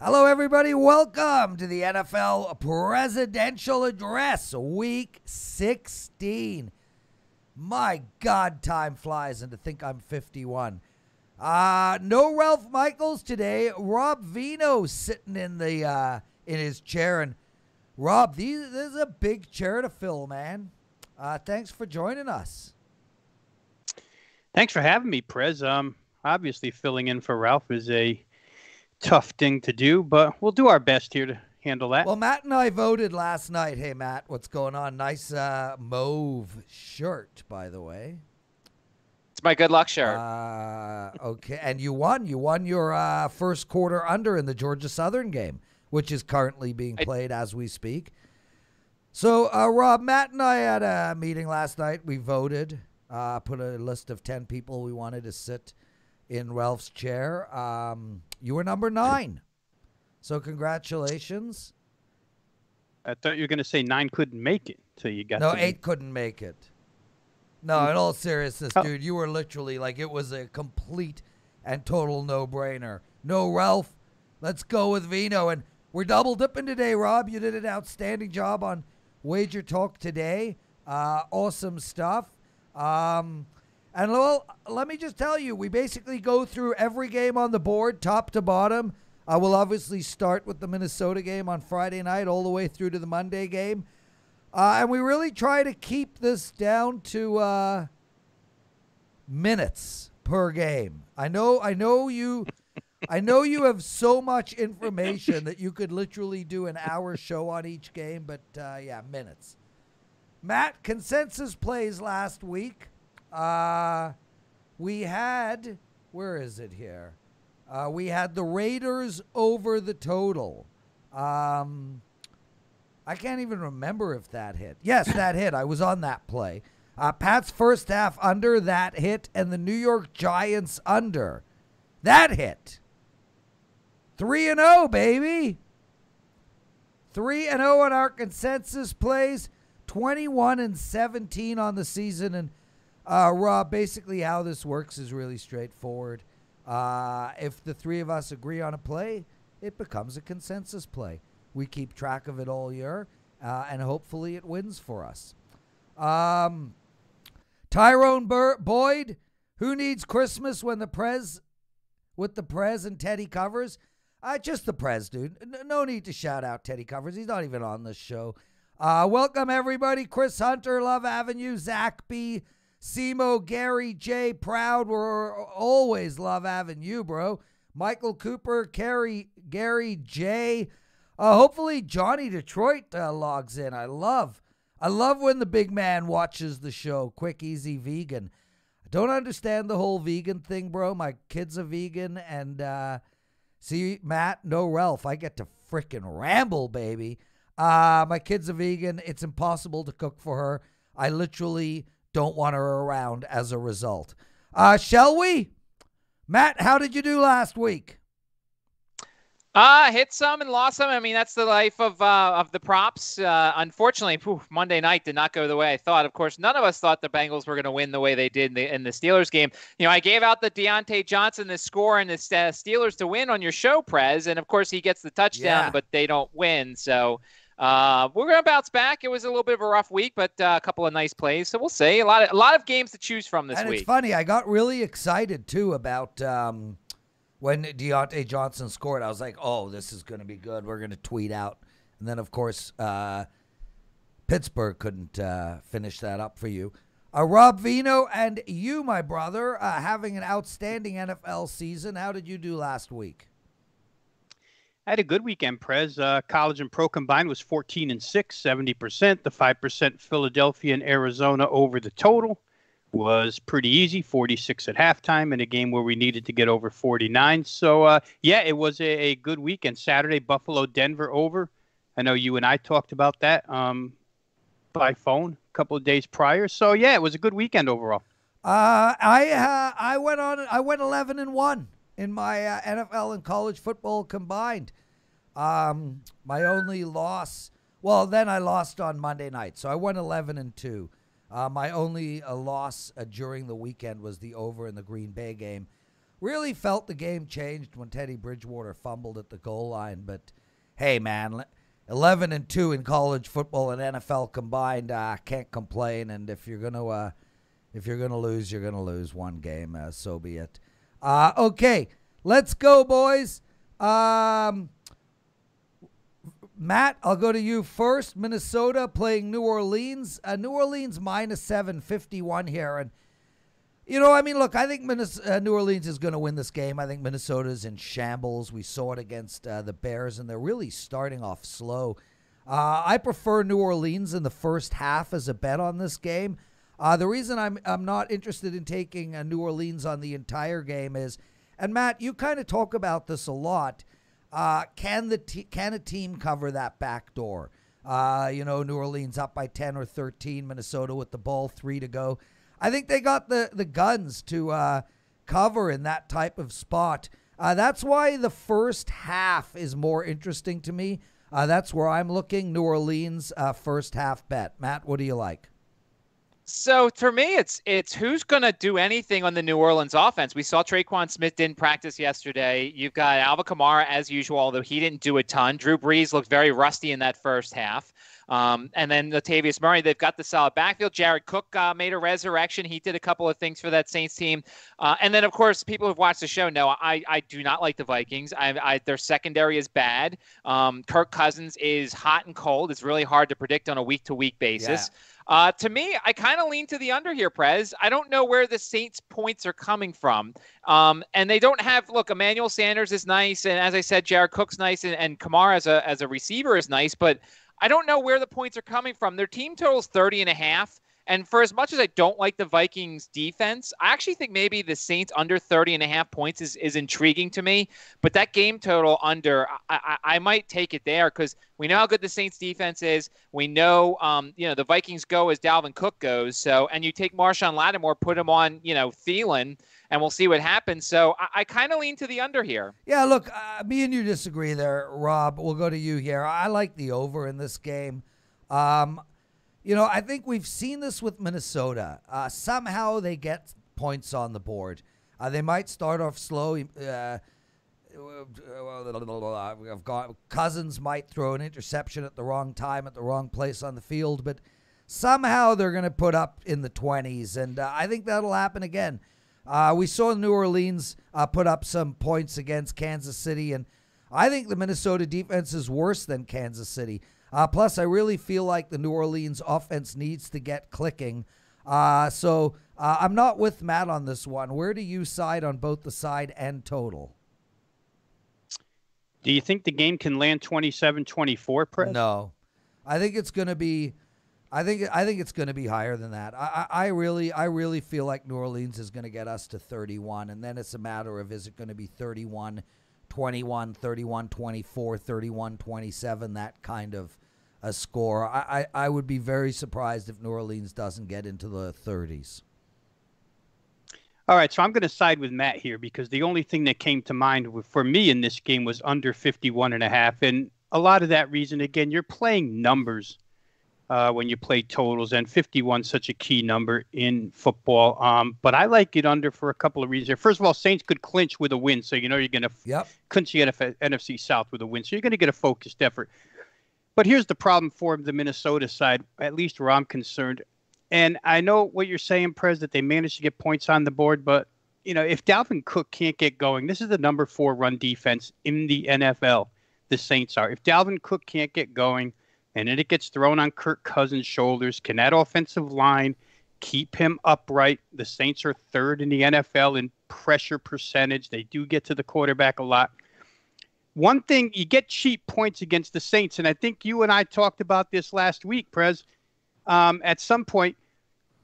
Hello, everybody. Welcome to the NFL Presidential Address, Week 16. My God, time flies, and to think I'm 51. No Ralph Michaels today. Rob Vino sitting in his chair, and Rob, this is a big chair to fill, man. Thanks for joining us. Thanks for having me, Prez. Obviously, filling in for Ralph is a tough thing to do, but we'll do our best here to handle that. Well, Matt and I voted last night. Hey, Matt, what's going on? Nice mauve shirt, by the way. It's my good luck shirt. Okay, and you won. You won your first quarter under in the Georgia Southern game, which is currently being played as we speak. So, Rob, Matt and I had a meeting last night. We voted, put a list of 10 people we wanted to sit in Ralph's chair. You were number 9. So congratulations. I thought you were going to say 9 couldn't make it till you got No, to 8 couldn't make it. No, in all seriousness, dude, you were literally like, it was a complete and total no-brainer. No, Ralph, let's go with Vino. And we're double dipping today, Rob. You did an outstanding job on Wager Talk today. Awesome stuff. And well, let me just tell you, we basically go through every game on the board, top to bottom. We'll obviously start with the Minnesota game on Friday night all the way through to the Monday game. And we really try to keep this down to minutes per game. I know you have so much information that you could literally do an hour show on each game, but yeah, minutes. Matt, consensus plays last week. We had, where is it here? We had the Raiders over the total. I can't even remember if that hit. Yes, that hit. I was on that play. Pat's first half under, that hit, and the New York Giants under. That hit. 3-0, baby. 3-0 on our consensus plays. 21-17 on the season. And Rob, basically how this works is really straightforward. If the three of us agree on a play, it becomes a consensus play. We keep track of it all year, and hopefully it wins for us. Tyrone Boyd, who needs Christmas when the Prez and Teddy covers? Just the Prez, dude. No need to shout out Teddy covers. He's not even on this show. Welcome, everybody. Chris Hunter, Love Avenue, Zach B., Simo, Gary J, Proud. We're always Love Avenue, bro. Michael Cooper, Gary J. Hopefully Johnny Detroit logs in. I love when the big man watches the show. Quick, easy, vegan. I don't understand the whole vegan thing, bro. My kid's a vegan, and see, Matt, no Ralph. I get to frickin' ramble, baby. My kid's a vegan. It's impossible to cook for her. I literally don't want her around as a result. Shall we? Matt, how did you do last week? Hit some and lost some. I mean, that's the life of the props. Unfortunately, Monday night did not go the way I thought. Of course, none of us thought the Bengals were going to win the way they did in the Steelers game. You know, I gave out the Deontay Johnson, the score, and the Steelers to win on your show, Prez. And, of course, he gets the touchdown, but they don't win. So we're going to bounce back. It was a little bit of a rough week, but a couple of nice plays. So we'll see. A lot of games to choose from this week. And it's funny. I got really excited, too, about when Deontay Johnson scored. I was like, oh, this is going to be good. We're going to tweet out. And then, of course, Pittsburgh couldn't finish that up for you. Rob Vino and you, my brother, having an outstanding NFL season. How did you do last week? I had a good weekend, Prez. College and pro combined was 14-6, 70%. The 5% Philadelphia and Arizona over the total was pretty easy, 46 at halftime in a game where we needed to get over 49. So, yeah, it was a good weekend. Saturday, Buffalo, Denver over. I know you and I talked about that by phone a couple of days prior. So, yeah, it was a good weekend overall. I went 11-1 in my NFL and college football combined. My only loss, well, then I lost on Monday night, so I went 11-2. My only loss during the weekend was the over in the Green Bay game, Really felt the game changed when Teddy Bridgewater fumbled at the goal line. But, hey, man, 11-2 in college football and NFL combined, can't complain. And if you're gonna lose, you're gonna lose one game. So be it. Okay, let's go, boys. Matt, I'll go to you first. Minnesota playing New Orleans. New Orleans -7, 51 here. And, look, I think New Orleans is going to win this game. I think Minnesota's in shambles. We saw it against the Bears, and they're really starting off slow. I prefer New Orleans in the first half as a bet on this game. The reason I'm not interested in taking New Orleans on the entire game is, and Matt, you kind of talk about this a lot, can a team cover that back door? New Orleans up by 10 or 13, Minnesota with the ball, 3 to go. I think they got the guns to cover in that type of spot. That's why the first half is more interesting to me. That's where I'm looking. New Orleans first half bet. Matt, what do you like? So for me, it's who's going to do anything on the New Orleans offense. We saw Traquan Smith didn't practice yesterday. You've got Alvin Kamara as usual, although he didn't do a ton. Drew Brees looked very rusty in that first half. And then Latavius Murray, they've got the solid backfield. Jared Cook made a resurrection. He did a couple of things for that Saints team. And then, of course, people who've watched the show know I do not like the Vikings. Their secondary is bad. Kirk Cousins is hot and cold. It's really hard to predict on a week-to-week basis. Yeah. To me, I kind of lean to the under here, Prez. I don't know where the Saints' points are coming from. And they don't have, look, Emmanuel Sanders is nice. And as I said, Jared Cook's nice. And Kamara as a receiver is nice. But I don't know where the points are coming from. Their team total is 30.5. And for as much as I don't like the Vikings defense, I actually think maybe the Saints under 30.5 points is intriguing to me. But that game total under, I might take it there because we know how good the Saints defense is. We know, the Vikings go as Dalvin Cook goes. So, and you take Marshawn Lattimore, put him on, Thielen, and we'll see what happens. So I kind of lean to the under here. Yeah, look, me and you disagree there, Rob. We'll go to you here. I like the over in this game. I think we've seen this with Minnesota. Somehow they get points on the board. They might start off slow. Cousins might throw an interception at the wrong time, at the wrong place on the field, but somehow they're going to put up in the 20s, and I think that'll happen again. We saw New Orleans put up some points against Kansas City, and I think the Minnesota defense is worse than Kansas City. Plus, I really feel like the New Orleans offense needs to get clicking. So I'm not with Matt on this one. Where do you side on both the side and total? Do you think the game can land 27-24, Prez? No. I think it's going to be I think it's going to be higher than that. I really feel like New Orleans is going to get us to 31, and then it's a matter of, is it going to be 31-21, 31-24, 31-27, that kind of a score. I would be very surprised if New Orleans doesn't get into the 30s. All right, so I'm going to side with Matt here because the only thing that came to mind for me in this game was under 51.5. And a lot of that reason, again, you're playing numbers when you play totals, and 51 is such a key number in football. But I like it under for a couple of reasons. First of all, Saints could clinch with a win, so you're going to clinch the NFC South with a win. So you're going to get a focused effort. But here's the problem for the Minnesota side, at least where I'm concerned. And I know what you're saying, Prez, that they managed to get points on the board. But, if Dalvin Cook can't get going, this is the number 4 run defense in the NFL, the Saints are. If Dalvin Cook can't get going and then it gets thrown on Kirk Cousins' shoulders, can that offensive line keep him upright? The Saints are 3rd in the NFL in pressure percentage. They do get to the quarterback a lot. One thing, you get cheap points against the Saints, and I think you and I talked about this last week, Prez, at some point,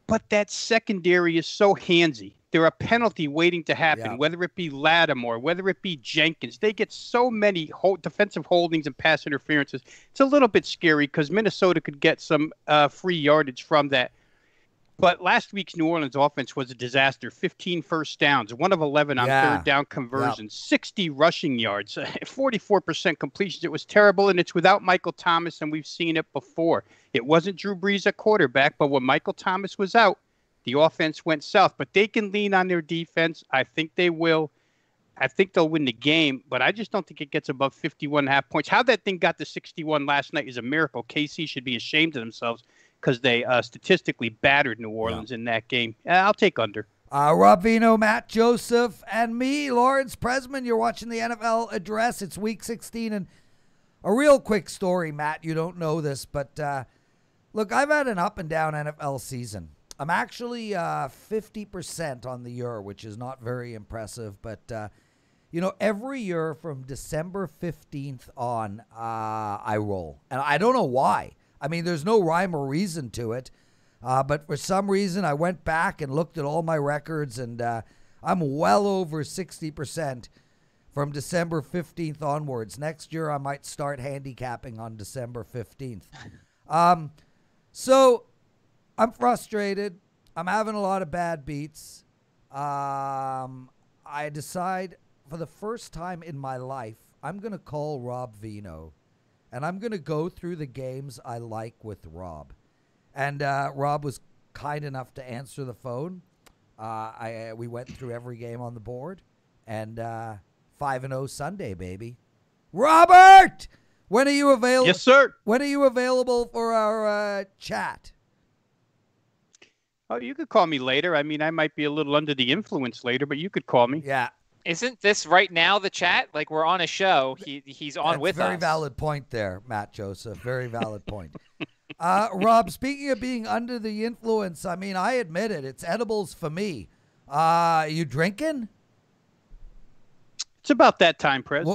but that secondary is so handsy. They're a penalty waiting to happen, whether it be Lattimore, whether it be Jenkins. They get so many defensive holdings and pass interferences. It's a little bit scary because Minnesota could get some free yardage from that. But last week's New Orleans offense was a disaster. 15 first downs, 1 of 11 on third down conversions, 60 rushing yards, 44% completions. It was terrible, and it's without Michael Thomas, and we've seen it before. It wasn't Drew Brees at quarterback, but when Michael Thomas was out, the offense went south. But they can lean on their defense. I think they will. I think they'll win the game, but I just don't think it gets above 51.5 points. How that thing got to 61 last night is a miracle. KC should be ashamed of themselves because they statistically battered New Orleans in that game. I'll take under. Rob Vino, Matt Joseph, and me, Lawrence Presman. You're watching the NFL Address. It's Week 16, and a real quick story, Matt. You don't know this, but look, I've had an up and down NFL season. I'm actually 50% on the year, which is not very impressive, but every year from December 15th on, I roll. And I don't know why. I mean, there's no rhyme or reason to it. But for some reason, I went back and looked at all my records, and I'm well over 60% from December 15th onwards. Next year, I might start handicapping on December 15th. So I'm frustrated. I'm having a lot of bad beats. I decide for the first time in my life, I'm going to call Rob Vino, and I'm going to go through the games I like with Rob. And Rob was kind enough to answer the phone. We went through every game on the board, and 5-0 Sunday, baby. Robert, when are you available? Yes, sir. When are you available for our chat? Oh, you could call me later. I mean, I might be a little under the influence later, but you could call me. Yeah. Isn't this right now the chat? Like, we're on a show. He's on with us. Very valid point there, Matt Joseph. Very valid point. Rob, speaking of being under the influence, I mean, I admit it. It's edibles for me. You drinking? It's about that time, Prez.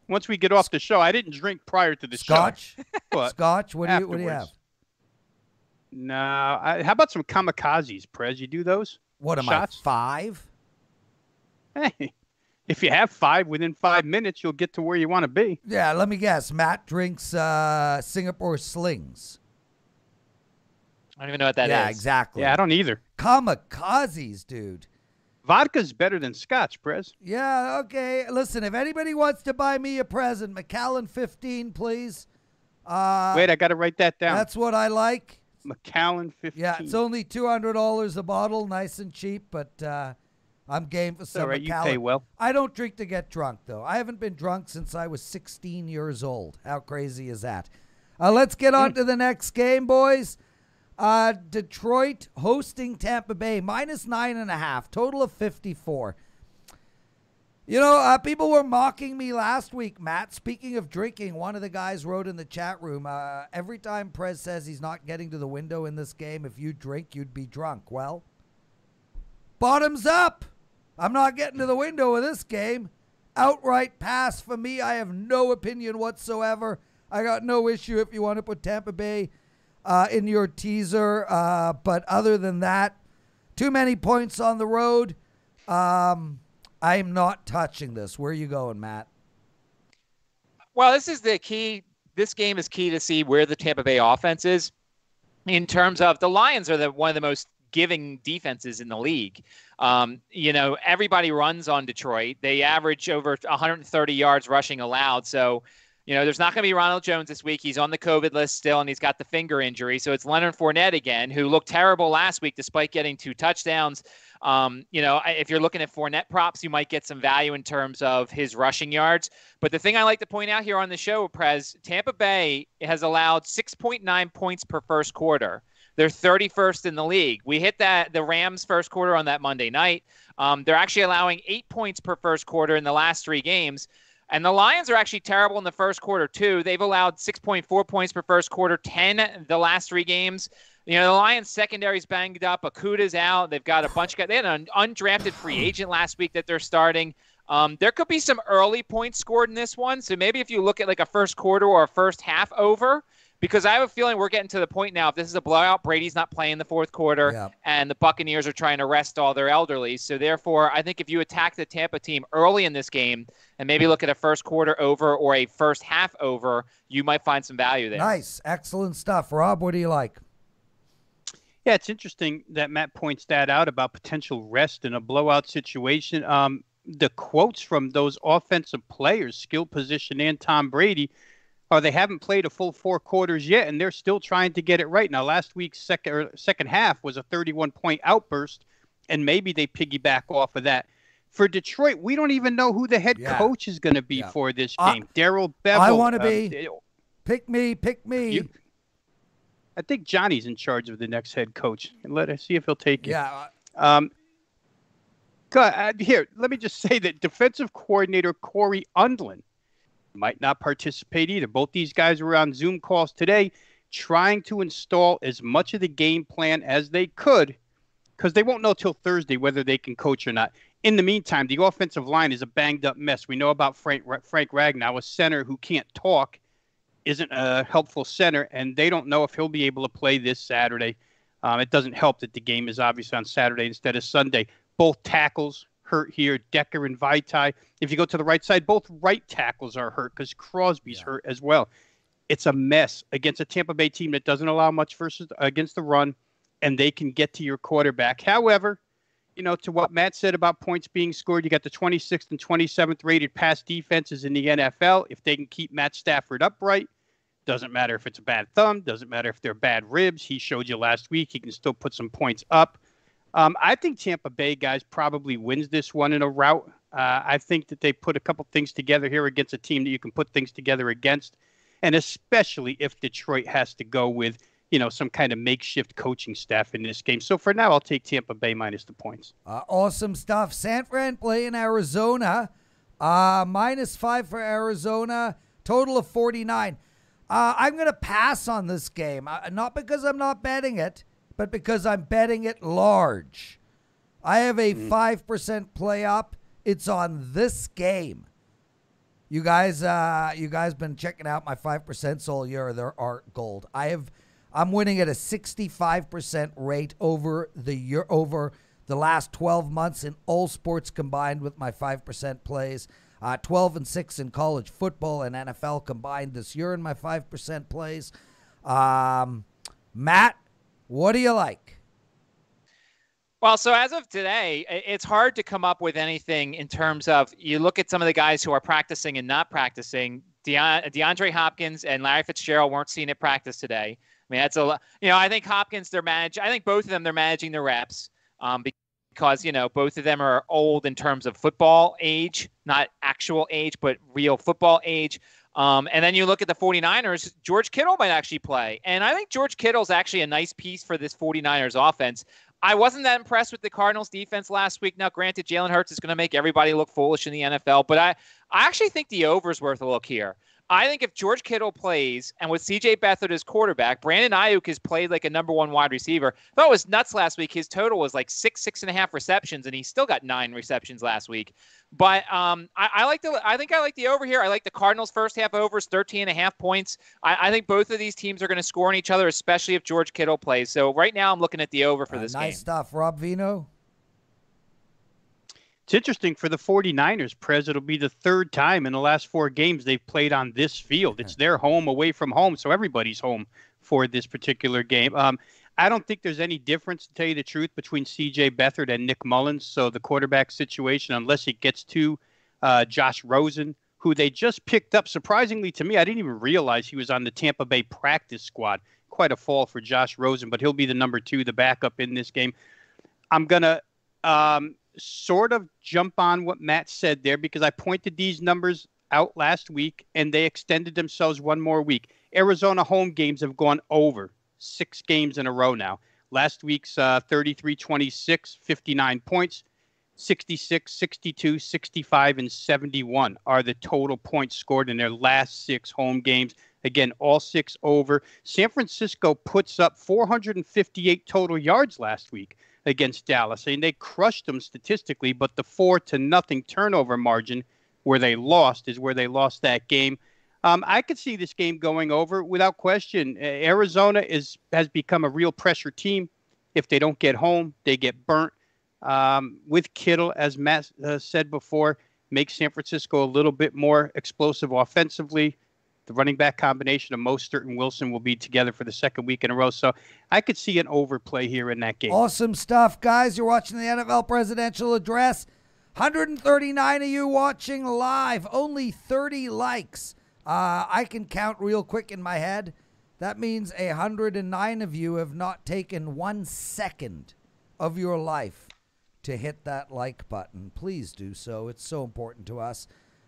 Once we get off the show, I didn't drink prior to the Scotch? show. Scotch? What do you have? No. How about some kamikazes, Prez? You do those? What am shots? I, 5? Hey, if you have 5 within 5 minutes, you'll get to where you want to be. Yeah, let me guess. Matt drinks Singapore Slings. I don't even know what that is. Yeah, exactly. Yeah, I don't either. Kamikazes, dude. Vodka's better than Scotch, Prez. Yeah, okay. Listen, if anybody wants to buy me a present, Macallan 15, please. Wait, I got to write that down. That's what I like. Macallan 15. Yeah, it's only $200 a bottle, nice and cheap, but I'm game for some all right, Macallan. You pay well. I don't drink to get drunk, though. I haven't been drunk since I was 16 years old. How crazy is that? Let's get on to the next game, boys. Detroit hosting Tampa Bay, -9.5, total of 54. You know, people were mocking me last week, Matt. Speaking of drinking, one of the guys wrote in the chat room, every time Prez says he's not getting to the window in this game, if you drink, you'd be drunk. Well, bottoms up. I'm not getting to the window of this game. Outright pass for me. I have no opinion whatsoever. I got no issue if you want to put Tampa Bay in your teaser. But other than that, too many points on the road. I'm not touching this. Where are you going, Matt? Well, this is the key. This game is key to see where the Tampa Bay offense is in terms of the Lions are one of the most giving defenses in the league. Everybody runs on Detroit. They average over 130 yards rushing allowed. So, there's not going to be Ronald Jones this week. He's on the COVID list still, and he's got the finger injury. So it's Leonard Fournette again, who looked terrible last week despite getting 2 touchdowns. If you're looking at Fournette props, you might get some value in terms of his rushing yards. But the thing I like to point out here on the show, Prez, Tampa Bay has allowed 6.9 points per first quarter. They're 31st in the league. We hit the Rams first quarter on that Monday night. They're actually allowing 8 points per first quarter in the last 3 games. And the Lions are actually terrible in the first quarter, too. They've allowed 6.4 points per first quarter, 10 the last 3 games. The Lions secondary's banged up. Akuda's out. They've got a bunch of guys. They had an undrafted free agent last week that they're starting. There could be some early points scored in this one. So maybe if you look at like a first quarter or a first half over, because I have a feeling we're getting to the point now, if this is a blowout, Brady's not playing the fourth quarter, and the Buccaneers are trying to rest all their elderly. So therefore, I think if you attack the Tampa team early in this game and maybe look at a first quarter over or a first half over, you might find some value there. Nice. Excellent stuff. Rob, what do you like? Yeah, it's interesting that Matt points that out about potential rest in a blowout situation. The quotes from those offensive players, skill position and Tom Brady, they haven't played a full 4 quarters yet, and they're still trying to get it right. Now, last week's second half was a 31-point outburst, and maybe they piggyback off of that. For Detroit, we don't even know who the head coach is going to be for this game. Daryl Bevell. I want to be. Pick me. I think Johnny's in charge of the next head coach. And let us see if he'll take it. Yeah. Here, let me just say that defensive coordinator Corey Undlin might not participate either. Both these guys were on Zoom calls today trying to install as much of the game plan as they could because they won't know till Thursday whether they can coach or not. In the meantime, the offensive line is a banged-up mess. We know about Frank Ragnow, a center who can't talk, isn't a helpful center, and they don't know if he'll be able to play this Saturday. It doesn't help that the game is obviously on Saturday instead of Sunday. Both tackles hurt here, Decker and Vaitai. If you go to the right side, both right tackles are hurt because Crosby's hurt as well. It's a mess against a Tampa Bay team that doesn't allow much against the run, and they can get to your quarterback. However, to what Matt said about points being scored, you got the 26th and 27th rated pass defenses in the NFL. If they can keep Matt Stafford upright, doesn't matter if it's a bad thumb, doesn't matter if they're bad ribs. He showed you last week he can still put some points up. I think Tampa Bay, guys, probably wins this one in a rout. I think that they put a couple things together here against a team that you can put things together against, and especially if Detroit has to go with some kind of makeshift coaching staff in this game. So for now, I'll take Tampa Bay minus the points. Awesome stuff. San Fran playing Arizona. -5 for Arizona. Total of 49. I'm going to pass on this game. Not because I'm not betting it, but because I'm betting it large. I have a 5% play up. It's on this game. You guys been checking out my 5% all year. There are gold. I'm winning at a 65% rate over the last 12 months in all sports combined with my 5% plays. 12-6 in college football and NFL combined this year in my 5% plays. Matt, what do you like? Well, so as of today, it's hard to come up with anything in terms of you look at some of the guys who are practicing and not practicing. DeAndre Hopkins and Larry Fitzgerald weren't seen at practice today. I mean, that's I think Hopkins, I think both of them, they're managing their reps because, both of them are old in terms of football age, not actual age, but real football age. And then you look at the 49ers, George Kittle might actually play. And I think George Kittle's actually a nice piece for this 49ers offense. I wasn't that impressed with the Cardinals defense last week. Now, granted, Jalen Hurts is going to make everybody look foolish in the NFL, but I actually think the over's worth a look here. I think if George Kittle plays and with C.J. Beathard as quarterback, Brandon Ayuk has played like a number one wide receiver. I thought it was nuts last week. His total was like 6.5 receptions, and he still got 9 receptions last week. But I think I like the over here. I like the Cardinals' first half overs, 13.5 points. I think both of these teams are going to score on each other, especially if George Kittle plays. So right now I'm looking at the over for this game. Nice stuff. Rob Vino? It's interesting for the 49ers, Prez. It'll be the third time in the last 4 games they've played on this field. It's their home away from home, so everybody's home for this particular game. I don't think there's any difference, to tell you the truth, between C.J. Beathard and Nick Mullins. So the quarterback situation, unless it gets to Josh Rosen, who they just picked up. Surprisingly to me, I didn't even realize he was on the Tampa Bay practice squad. Quite a fall for Josh Rosen, but he'll be the number 2, the backup in this game. I'm going to sort of jump on what Matt said there because I pointed these numbers out last week and they extended themselves one more week. Arizona home games have gone over 6 games in a row now. Last week's 33-26, 59 points, 66, 62, 65, and 71 are the total points scored in their last 6 home games. Again, all 6 over. San Francisco puts up 458 total yards last week against Dallas, and they crushed them statistically, but the 4-0 turnover margin where they lost is where they lost that game. I could see this game going over without question. Arizona has become a real pressure team. If they don't get home, they get burnt. With Kittle, as Matt said before, makes San Francisco a little bit more explosive offensively. The running back combination of Mostert and Wilson will be together for the second week in a row. So I could see an overplay here in that game. Awesome stuff, guys. You're watching the NFL Presidential Address. 139 of you watching live. Only 30 likes. I can count real quick in my head. That means 109 of you have not taken 1 second of your life to hit that like button. Please do so. It's so important to us.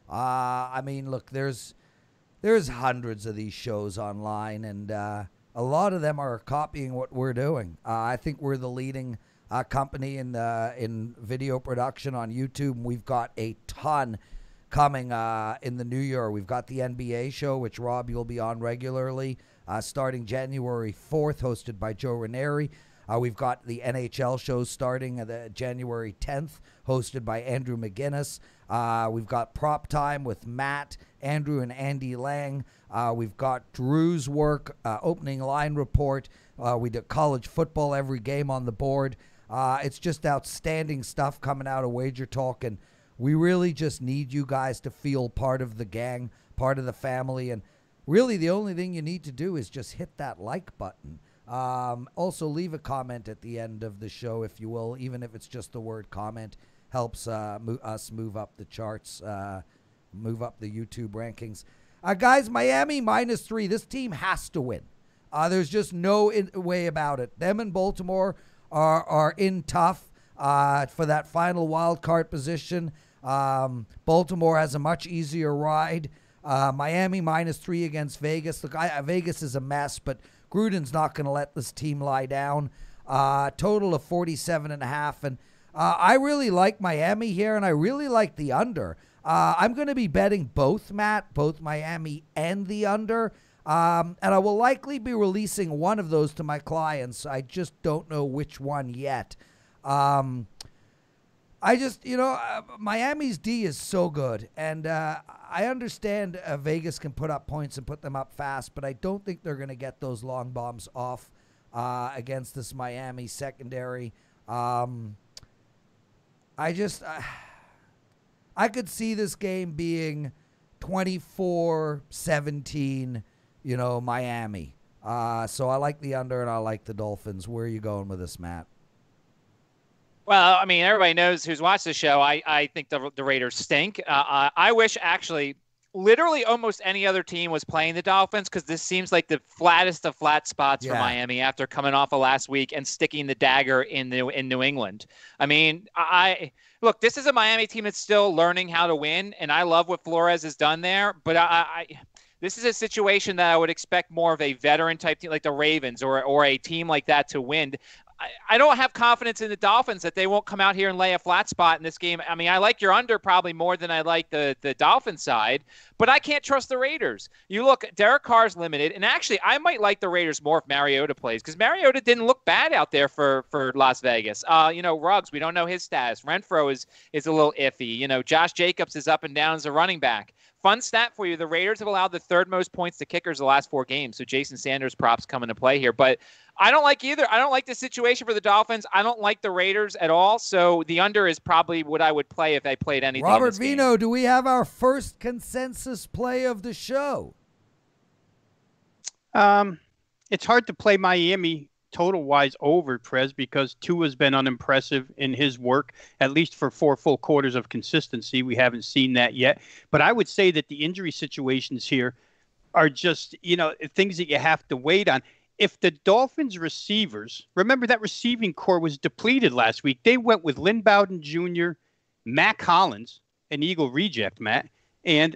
I mean, look, there's hundreds of these shows online, and a lot of them are copying what we're doing. I think we're the leading company in video production on YouTube. We've got a ton coming in the new year. We've got the NBA show, which Rob, you'll be on regularly, starting January 4th, hosted by Joe Ranieri. We've got the NHL shows starting January 10th, hosted by Andrew McGinnis. We've got Prop Time with Matt, Andrew, and Andy Lang. We've got Drew's work, opening line report. We do college football, every game on the board. It's just outstanding stuff coming out of Wager Talk, and we really just need you guys to feel part of the gang, part of the family, and really the only thing you need to do is just hit that like button. Also, leave a comment at the end of the show, if you will, even if it's just the word comment. Helps us move up the charts, move up the YouTube rankings. Guys, Miami -3. This team has to win. There's just no way about it. Them and Baltimore are in tough for that final wild card position. Baltimore has a much easier ride. Miami -3 against Vegas. Look, Vegas is a mess, but Gruden's not going to let this team lie down. Total of 47.5. And I really like Miami here, and I really like the under. I'm going to be betting both, Matt, both Miami and the under. And I will likely be releasing one of those to my clients. I just don't know which one yet. Miami's D is so good. And I understand Vegas can put up points and put them up fast, but I don't think they're going to get those long bombs off against this Miami secondary. I could see this game being 24-17, Miami. So I like the under, and I like the Dolphins. Where are you going with this, Matt? Well, I mean, everybody knows who's watched the show. I think the Raiders stink. I wish, actually, literally almost any other team was playing the Dolphins, because this seems like the flattest of flat spots for Miami after coming off of last week and sticking the dagger in New England. I mean, look, this is a Miami team that's still learning how to win, and I love what Flores has done there, but this is a situation that I would expect more of a veteran type team like the Ravens or a team like that to win. I don't have confidence in the Dolphins that they won't come out here and lay a flat spot in this game. I mean, I like your under probably more than I like the Dolphin side, but I can't trust the Raiders. You look, Derek Carr's limited, and actually I might like the Raiders more if Mariota plays, because Mariota didn't look bad out there for Las Vegas. Ruggs, we don't know his status. Renfro is a little iffy. Josh Jacobs is up and down as a running back. Fun stat for you, the Raiders have allowed the third most points to kickers the last 4 games, so Jason Sanders props come into play here. But I don't like either. I don't like the situation for the Dolphins. I don't like the Raiders at all, so the under is probably what I would play if I played anything. Robert Vino, do we have our first consensus play of the show? It's hard to play Miami total-wise over, Prez, because Tua's been unimpressive in his work, at least for 4 full quarters of consistency. We haven't seen that yet. But I would say that the injury situations here are just, things that you have to wait on. If the Dolphins receivers, remember that receiving core was depleted last week. They went with Lynn Bowden Jr., Mac Hollins, an Eagle reject, Matt, and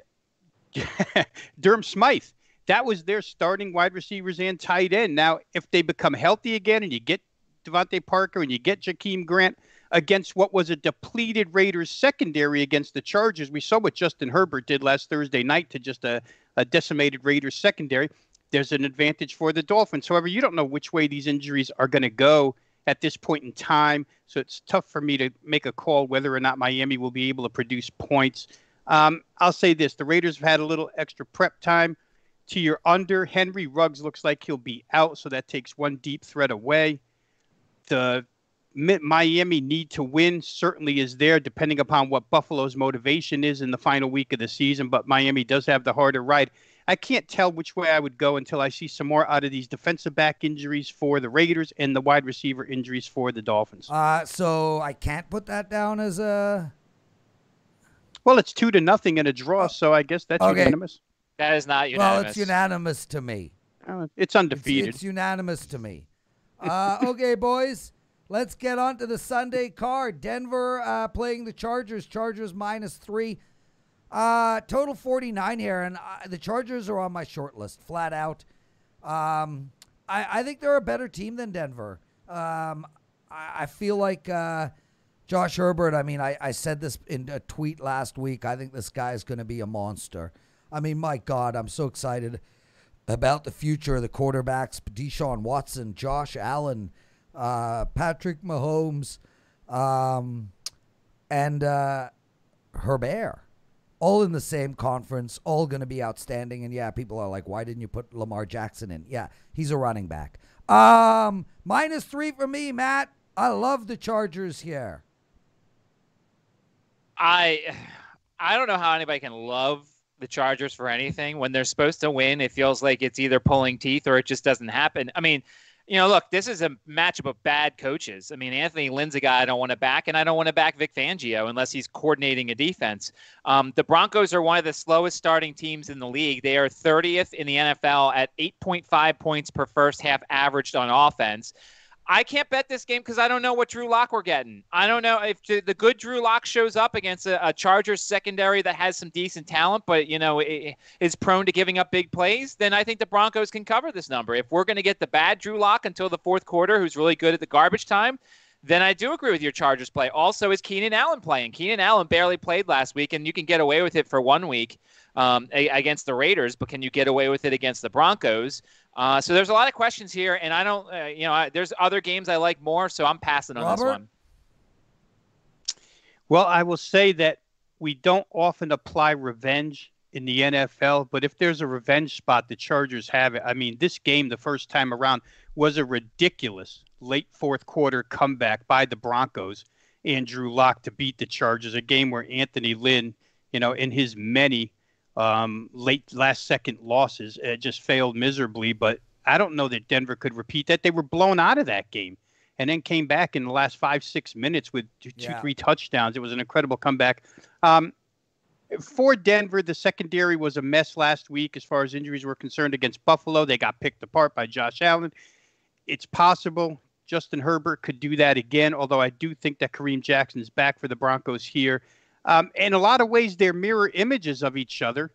Durham Smythe. That was their starting wide receivers and tight end. Now, if they become healthy again and you get Devontae Parker and you get Jakeem Grant against what was a depleted Raiders secondary against the Chargers, we saw what Justin Herbert did last Thursday night to just a decimated Raiders secondary. There's an advantage for the Dolphins. However, you don't know which way these injuries are going to go at this point in time, so it's tough for me to make a call whether or not Miami will be able to produce points. I'll say this. The Raiders have had a little extra prep time. To your under, Henry Ruggs looks like he'll be out, so that takes one deep threat away. The Miami need to win certainly is there, depending upon what Buffalo's motivation is in the final week of the season, but Miami does have the harder ride. I can't tell which way I would go until I see some more out of these defensive back injuries for the Raiders and the wide receiver injuries for the Dolphins. So I can't put that down as a... Well, it's 2-0 in a draw, so I guess that's unanimous. That is not unanimous. Well, it's unanimous to me. It's undefeated. It's unanimous to me. Okay, boys, Let's get on to the Sunday card. Denver playing the Chargers. Chargers -3. Total 49 here, and the Chargers are on my short list, flat out. I think they're a better team than Denver. I feel like Josh Herbert, I said this in a tweet last week. I think this guy is going to be a monster. I mean, my God, I'm so excited about the future of the quarterbacks. Deshaun Watson, Josh Allen, Patrick Mahomes, and Herbert. All in the same conference, all going to be outstanding. And, yeah, people are like, why didn't you put Lamar Jackson in? Yeah, he's a running back. -3 for me, Matt. I love the Chargers here. I don't know how anybody can love the Chargers for anything. When they're supposed to win, it feels like it's either pulling teeth or it just doesn't happen. I mean, look, this is a matchup of bad coaches. I mean, Anthony Lynn's a guy I don't want to back, and I don't want to back Vic Fangio unless he's coordinating a defense. The Broncos are one of the slowest starting teams in the league. They are 30th in the NFL at 8.5 points per first half averaged on offense. I can't bet this game because I don't know what Drew Lock we're getting. I don't know if the good Drew Lock shows up against a Chargers secondary that has some decent talent, but, is prone to giving up big plays, then I think the Broncos can cover this number. If we're going to get the bad Drew Lock until the fourth quarter, who's really good at the garbage time, then I do agree with your Chargers play. Also, is Keenan Allen playing? Keenan Allen barely played last week, and you can get away with it for 1 week against the Raiders, but can you get away with it against the Broncos? So there's a lot of questions here, and I don't, there's other games I like more, so I'm passing on this one. Well, I will say that we don't often apply revenge in the NFL, but if there's a revenge spot, the Chargers have it. I mean, this game, the first time around, was a ridiculous late fourth quarter comeback by the Broncos and Drew Lock to beat the Chargers, a game where Anthony Lynn, in his many late last second losses just failed miserably. But I don't know that Denver could repeat that. They were blown out of that game and then came back in the last 5-6 minutes with three touchdowns. It was an incredible comeback. For Denver, the secondary was a mess last week as far as injuries were concerned against Buffalo. They got picked apart by Josh Allen. It's possible Justin Herbert could do that again, although I do think that Kareem Jackson is back for the Broncos here. In a lot of ways, they're mirror images of each other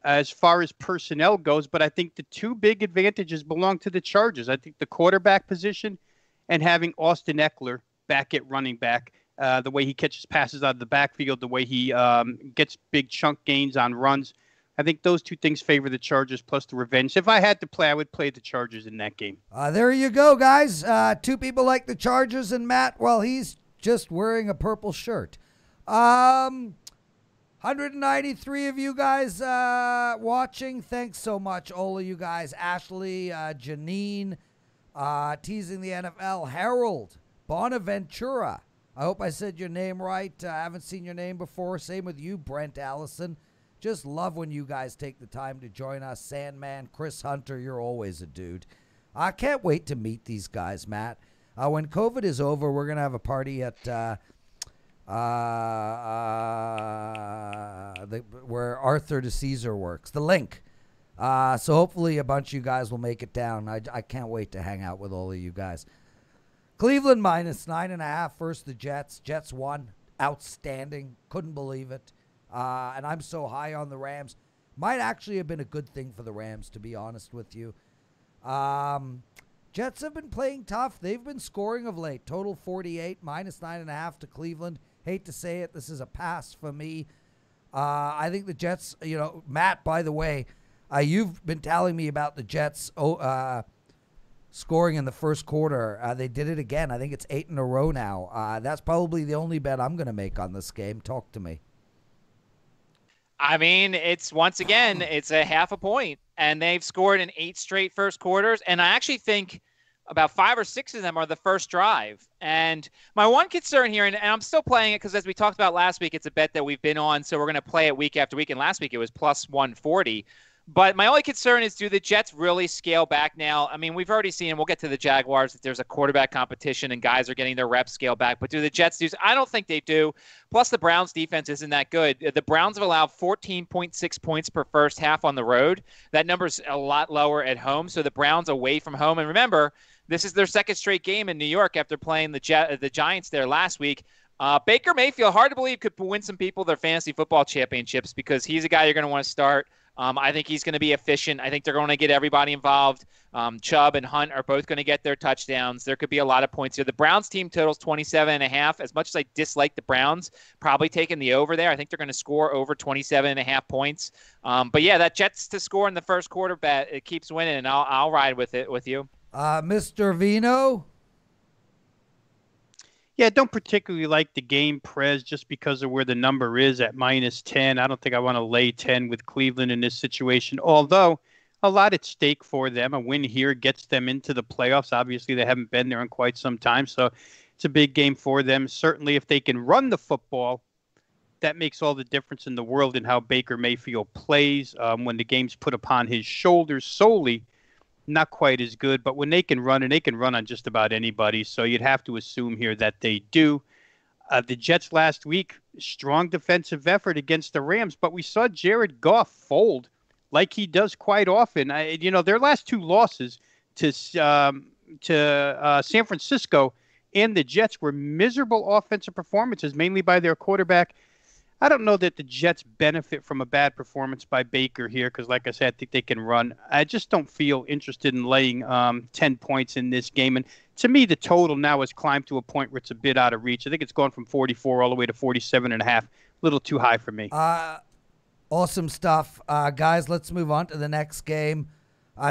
as far as personnel goes, but I think the two big advantages belong to the Chargers. I think the quarterback position and having Austin Eckler back at running back, the way he catches passes out of the backfield, the way he gets big chunk gains on runs. I think those two things favor the Chargers plus the revenge. If I had to play, I would play the Chargers in that game. There you go, guys. Two people like the Chargers, and Matt, well, he's just wearing a purple shirt. 193 of you guys watching. Thanks so much, all of you guys. Ashley, Janine, Teasing the NFL, Harold, Bonaventura. I hope I said your name right. I haven't seen your name before. Same with you, Brent Allison. Just love when you guys take the time to join us. Sandman, Chris Hunter, you're always a dude. I can't wait to meet these guys, Matt. When COVID is over, we're going to have a party at where Arthur de Caesar works, the Link. So hopefully a bunch of you guys will make it down. I can't wait to hang out with all of you guys. Cleveland -9.5 versus the Jets. Jets won. Outstanding. Couldn't believe it. And I'm so high on the Rams. Might actually have been a good thing for the Rams, to be honest with you. Jets have been playing tough. They've been scoring of late. Total 48, -9.5 to Cleveland. Hate to say it. This is a pass for me. I think the Jets, Matt, by the way, you've been telling me about the Jets scoring in the first quarter. They did it again. I think it's 8 in a row now. That's probably the only bet I'm going to make on this game. Talk to me. I mean, it's once again, it's a half a point, and they've scored in 8 straight first quarters. And I actually think about 5 or 6 of them are the first drive. And my one concern here, and I'm still playing it because as we talked about last week, it's a bet that we've been on. So we're going to play it week after week. And last week it was plus 140. But my only concern is, do the Jets really scale back now? I mean, we've already seen, and we'll get to the Jaguars, that there's a quarterback competition and guys are getting their reps scale back. But do the Jets do? I don't think they do. Plus, the Browns' defense isn't that good. The Browns have allowed 14.6 points per first half on the road. That number's a lot lower at home. So the Browns away from home. And remember, this is their second straight game in New York after playing the Giants there last week. Baker Mayfield, hard to believe, could win some people their fantasy football championships because he's a guy you're going to want to start. I think he's going to be efficient. I think they're going to get everybody involved. Chubb and Hunt are both going to get their touchdowns. There could be a lot of points here. The Browns team totals 27.5. As much as I dislike the Browns, probably taking the over there. I think they're going to score over 27.5 points. But yeah, that Jets to score in the first quarter bet, it keeps winning, and I'll ride with it with you. Mr. Vino? Yeah, don't particularly like the game, Prez, just because of where the number is at -10. I don't think I want to lay 10 with Cleveland in this situation, although a lot at stake for them. A win here gets them into the playoffs. Obviously, they haven't been there in quite some time, so it's a big game for them. Certainly, if they can run the football, that makes all the difference in the world in how Baker Mayfield plays. When the game's put upon his shoulders solely, not quite as good, but when they can run, and they can run on just about anybody, so you'd have to assume here that they do. The Jets last week, strong defensive effort against the Rams, but we saw Jared Goff fold like he does quite often. Their last two losses to San Francisco and the Jets were miserable offensive performances, mainly by their quarterback. I don't know that the Jets benefit from a bad performance by Baker here because, like I said, I think they can run. I just don't feel interested in laying 10 points in this game. And to me, the total now has climbed to a point where it's a bit out of reach. I think it's gone from 44 all the way to 47.5. A little too high for me. Awesome stuff. Guys, let's move on to the next game.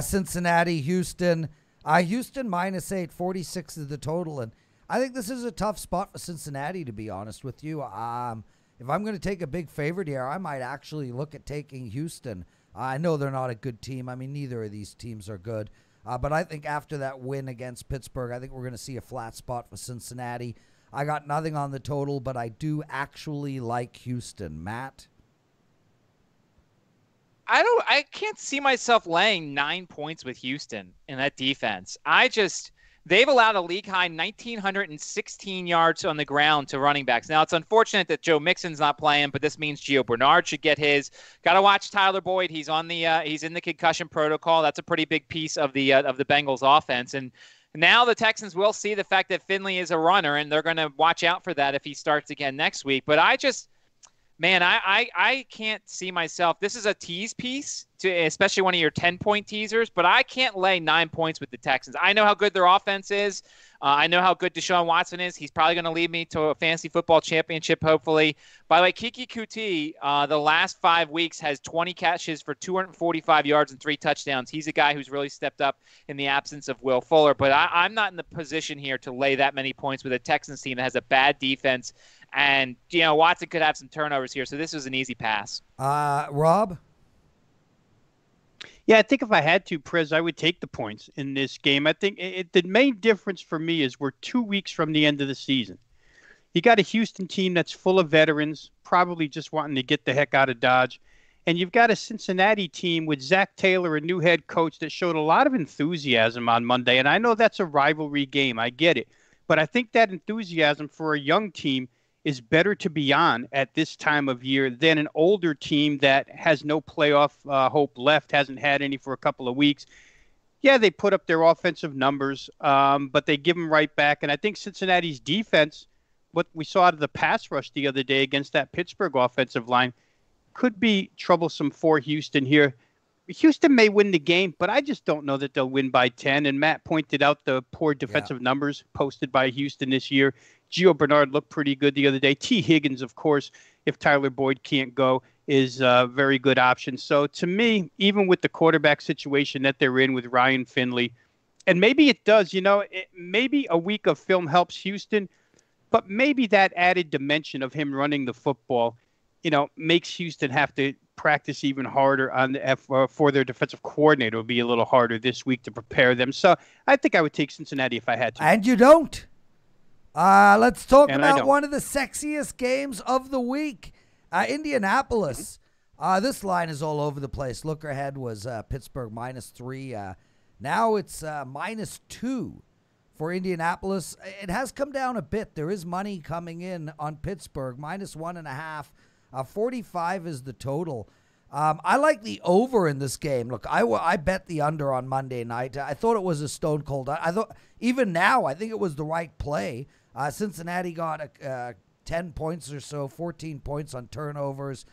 Cincinnati, Houston. Houston -8, 46 is the total. And I think this is a tough spot for Cincinnati, to be honest with you. If I'm going to take a big favorite here, I might actually look at taking Houston. I know they're not a good team. I mean, neither of these teams are good. But I think after that win against Pittsburgh, I think we're going to see a flat spot for Cincinnati. I got nothing on the total, but I do actually like Houston. Matt? I can't see myself laying 9 points with Houston in that defense. They've allowed a league-high 1,916 yards on the ground to running backs. Now, it's unfortunate that Joe Mixon's not playing, but this means Gio Bernard should get his. Got to watch Tyler Boyd. He's on he's in the concussion protocol. That's a pretty big piece of the Bengals offense. And now the Texans will see the fact that Finley is a runner, and they're going to watch out for that if he starts again next week. But I can't see myself. This is a tease piece, especially one of your 10-point teasers, but I can't lay 9 points with the Texans. I know how good their offense is. I know how good Deshaun Watson is. He's probably going to lead me to a fantasy football championship, hopefully. By the way, Kiki Kuti, the last 5 weeks, has 20 catches for 245 yards and 3 touchdowns. He's a guy who's really stepped up in the absence of Will Fuller. But I'm not in the position here to lay that many points with a Texans team that has a bad defense. And, Watson could have some turnovers here. So this was an easy pass. Rob? Yeah, I think if I had to, Prez, I would take the points in this game. I think the main difference for me is we're 2 weeks from the end of the season. You got a Houston team that's full of veterans, probably just wanting to get the heck out of Dodge. And you've got a Cincinnati team with Zach Taylor, a new head coach that showed a lot of enthusiasm on Monday. And I know that's a rivalry game. I get it. But I think that enthusiasm for a young team is better to be on at this time of year than an older team that has no playoff hope left, hasn't had any for a couple of weeks. Yeah, they put up their offensive numbers, but they give them right back. And I think Cincinnati's defense, what we saw out of the pass rush the other day against that Pittsburgh offensive line, could be troublesome for Houston here. Houston may win the game, but I just don't know that they'll win by 10. And Matt pointed out the poor defensive numbers posted by Houston this year. Gio Bernard looked pretty good the other day. T. Higgins, of course, if Tyler Boyd can't go, is a very good option. So to me, even with the quarterback situation that they're in with Ryan Finley, and maybe it does, maybe a week of film helps Houston, but maybe that added dimension of him running the football, makes Houston have to practice even harder for their defensive coordinator. It will be a little harder this week to prepare them. So I think I would take Cincinnati if I had to. And you don't. Let's talk about one of the sexiest games of the week. Indianapolis This line is all over the place. Look ahead was Pittsburgh -3. Now it's -2 for Indianapolis. It has come down a bit. There is money coming in on Pittsburgh, -1.5. 45 is the total. I like the over in this game. Look, I bet the under on Monday night. I thought it was a stone cold. I thought even now, I think it was the right play. Cincinnati got 10 points or so, 14 points on turnovers.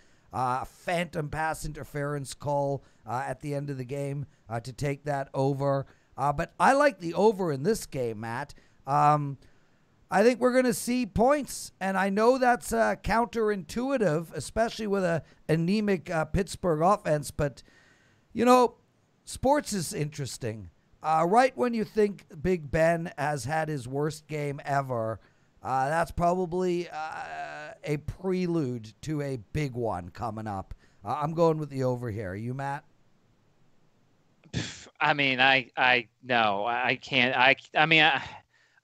Phantom pass interference call at the end of the game to take that over. But I like the over in this game, Matt. I think we're going to see points, and I know that's counterintuitive, especially with a anemic Pittsburgh offense. But, you know, sports is interesting. Right when you think Big Ben has had his worst game ever, that's probably a prelude to a big one coming up. I'm going with the over here. Are you, Matt? I mean, no, I can't.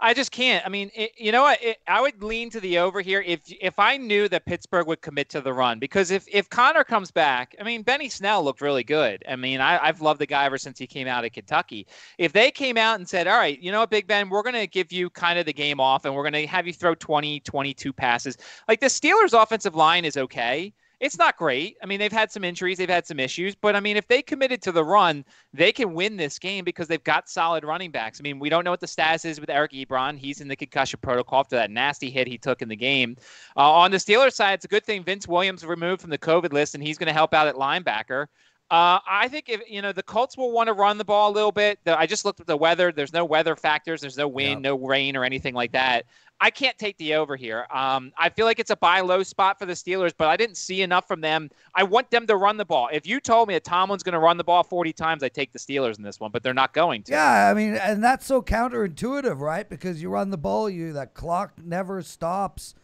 I just can't. I mean, you know what? I would lean to the over here if I knew that Pittsburgh would commit to the run. Because if Connor comes back, I mean, Benny Snell looked really good. I mean, I've loved the guy ever since he came out of Kentucky. If they came out and said, all right, you know what, Big Ben, we're going to give you kind of the game off, and we're going to have you throw 20, 22 passes. Like, the Steelers' offensive line is okay. It's not great. I mean, they've had some injuries. They've had some issues. But, I mean, if they committed to the run, they can win this game because they've got solid running backs. I mean, we don't know what the status is with Eric Ebron. He's in the concussion protocol after that nasty hit he took in the game. On the Steelers side, it's a good thing Vince Williams removed from the COVID list, and he's going to help out at linebacker. I think if the Colts will want to run the ball a little bit. I just looked at the weather. There's no weather factors. There's no wind, no rain, or anything like that. I can't take the over here. I feel like it's a buy low spot for the Steelers, but I didn't see enough from them. I want them to run the ball. If you told me that Tomlin's going to run the ball 40 times, I'd take the Steelers in this one, but they're not going to. Yeah, I mean, and that's so counterintuitive, right? Because you run the ball, that clock never stops.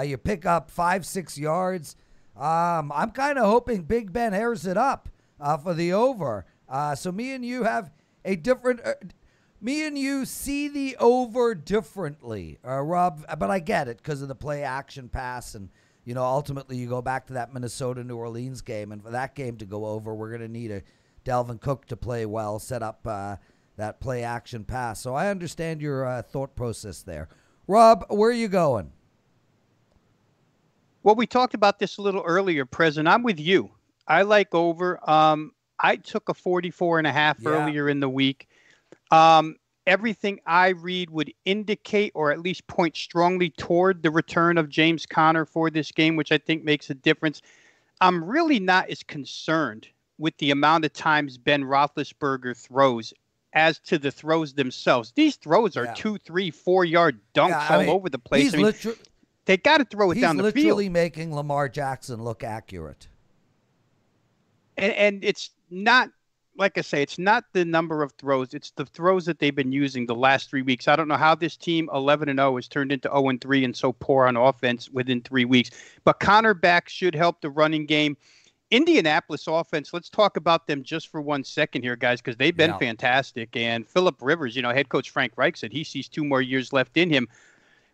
You pick up 5-6 yards. I'm kind of hoping Big Ben airs it up for the over. So me and you have a different me and you see the over differently, Rob, but I get it because of the play action pass. And, ultimately you go back to that Minnesota-New Orleans game. And for that game to go over, we're going to need a Dalvin Cook to play well, set up that play action pass. So I understand your thought process there. Rob, where are you going? Well, we talked about this a little earlier, Prez, and I'm with you. I like over. I took a 44.5 earlier in the week. Everything I read would indicate or at least point strongly toward the return of James Conner for this game, which I think makes a difference. I'm really not as concerned with the amount of times Ben Roethlisberger throws as to the throws themselves. These throws are 2, 3, 4 yard dunks all over the place. They got to throw it down the field. He's literally making Lamar Jackson look accurate. And it's not, like I say, it's not the number of throws. It's the throws that they've been using the last 3 weeks. I don't know how this team, 11-0, has turned into 0-3 and so poor on offense within 3 weeks. But Connor back should help the running game. Indianapolis offense, let's talk about them just for 1 second here, guys, because they've been fantastic. And Phillip Rivers, head coach Frank Reich said he sees 2 more years left in him.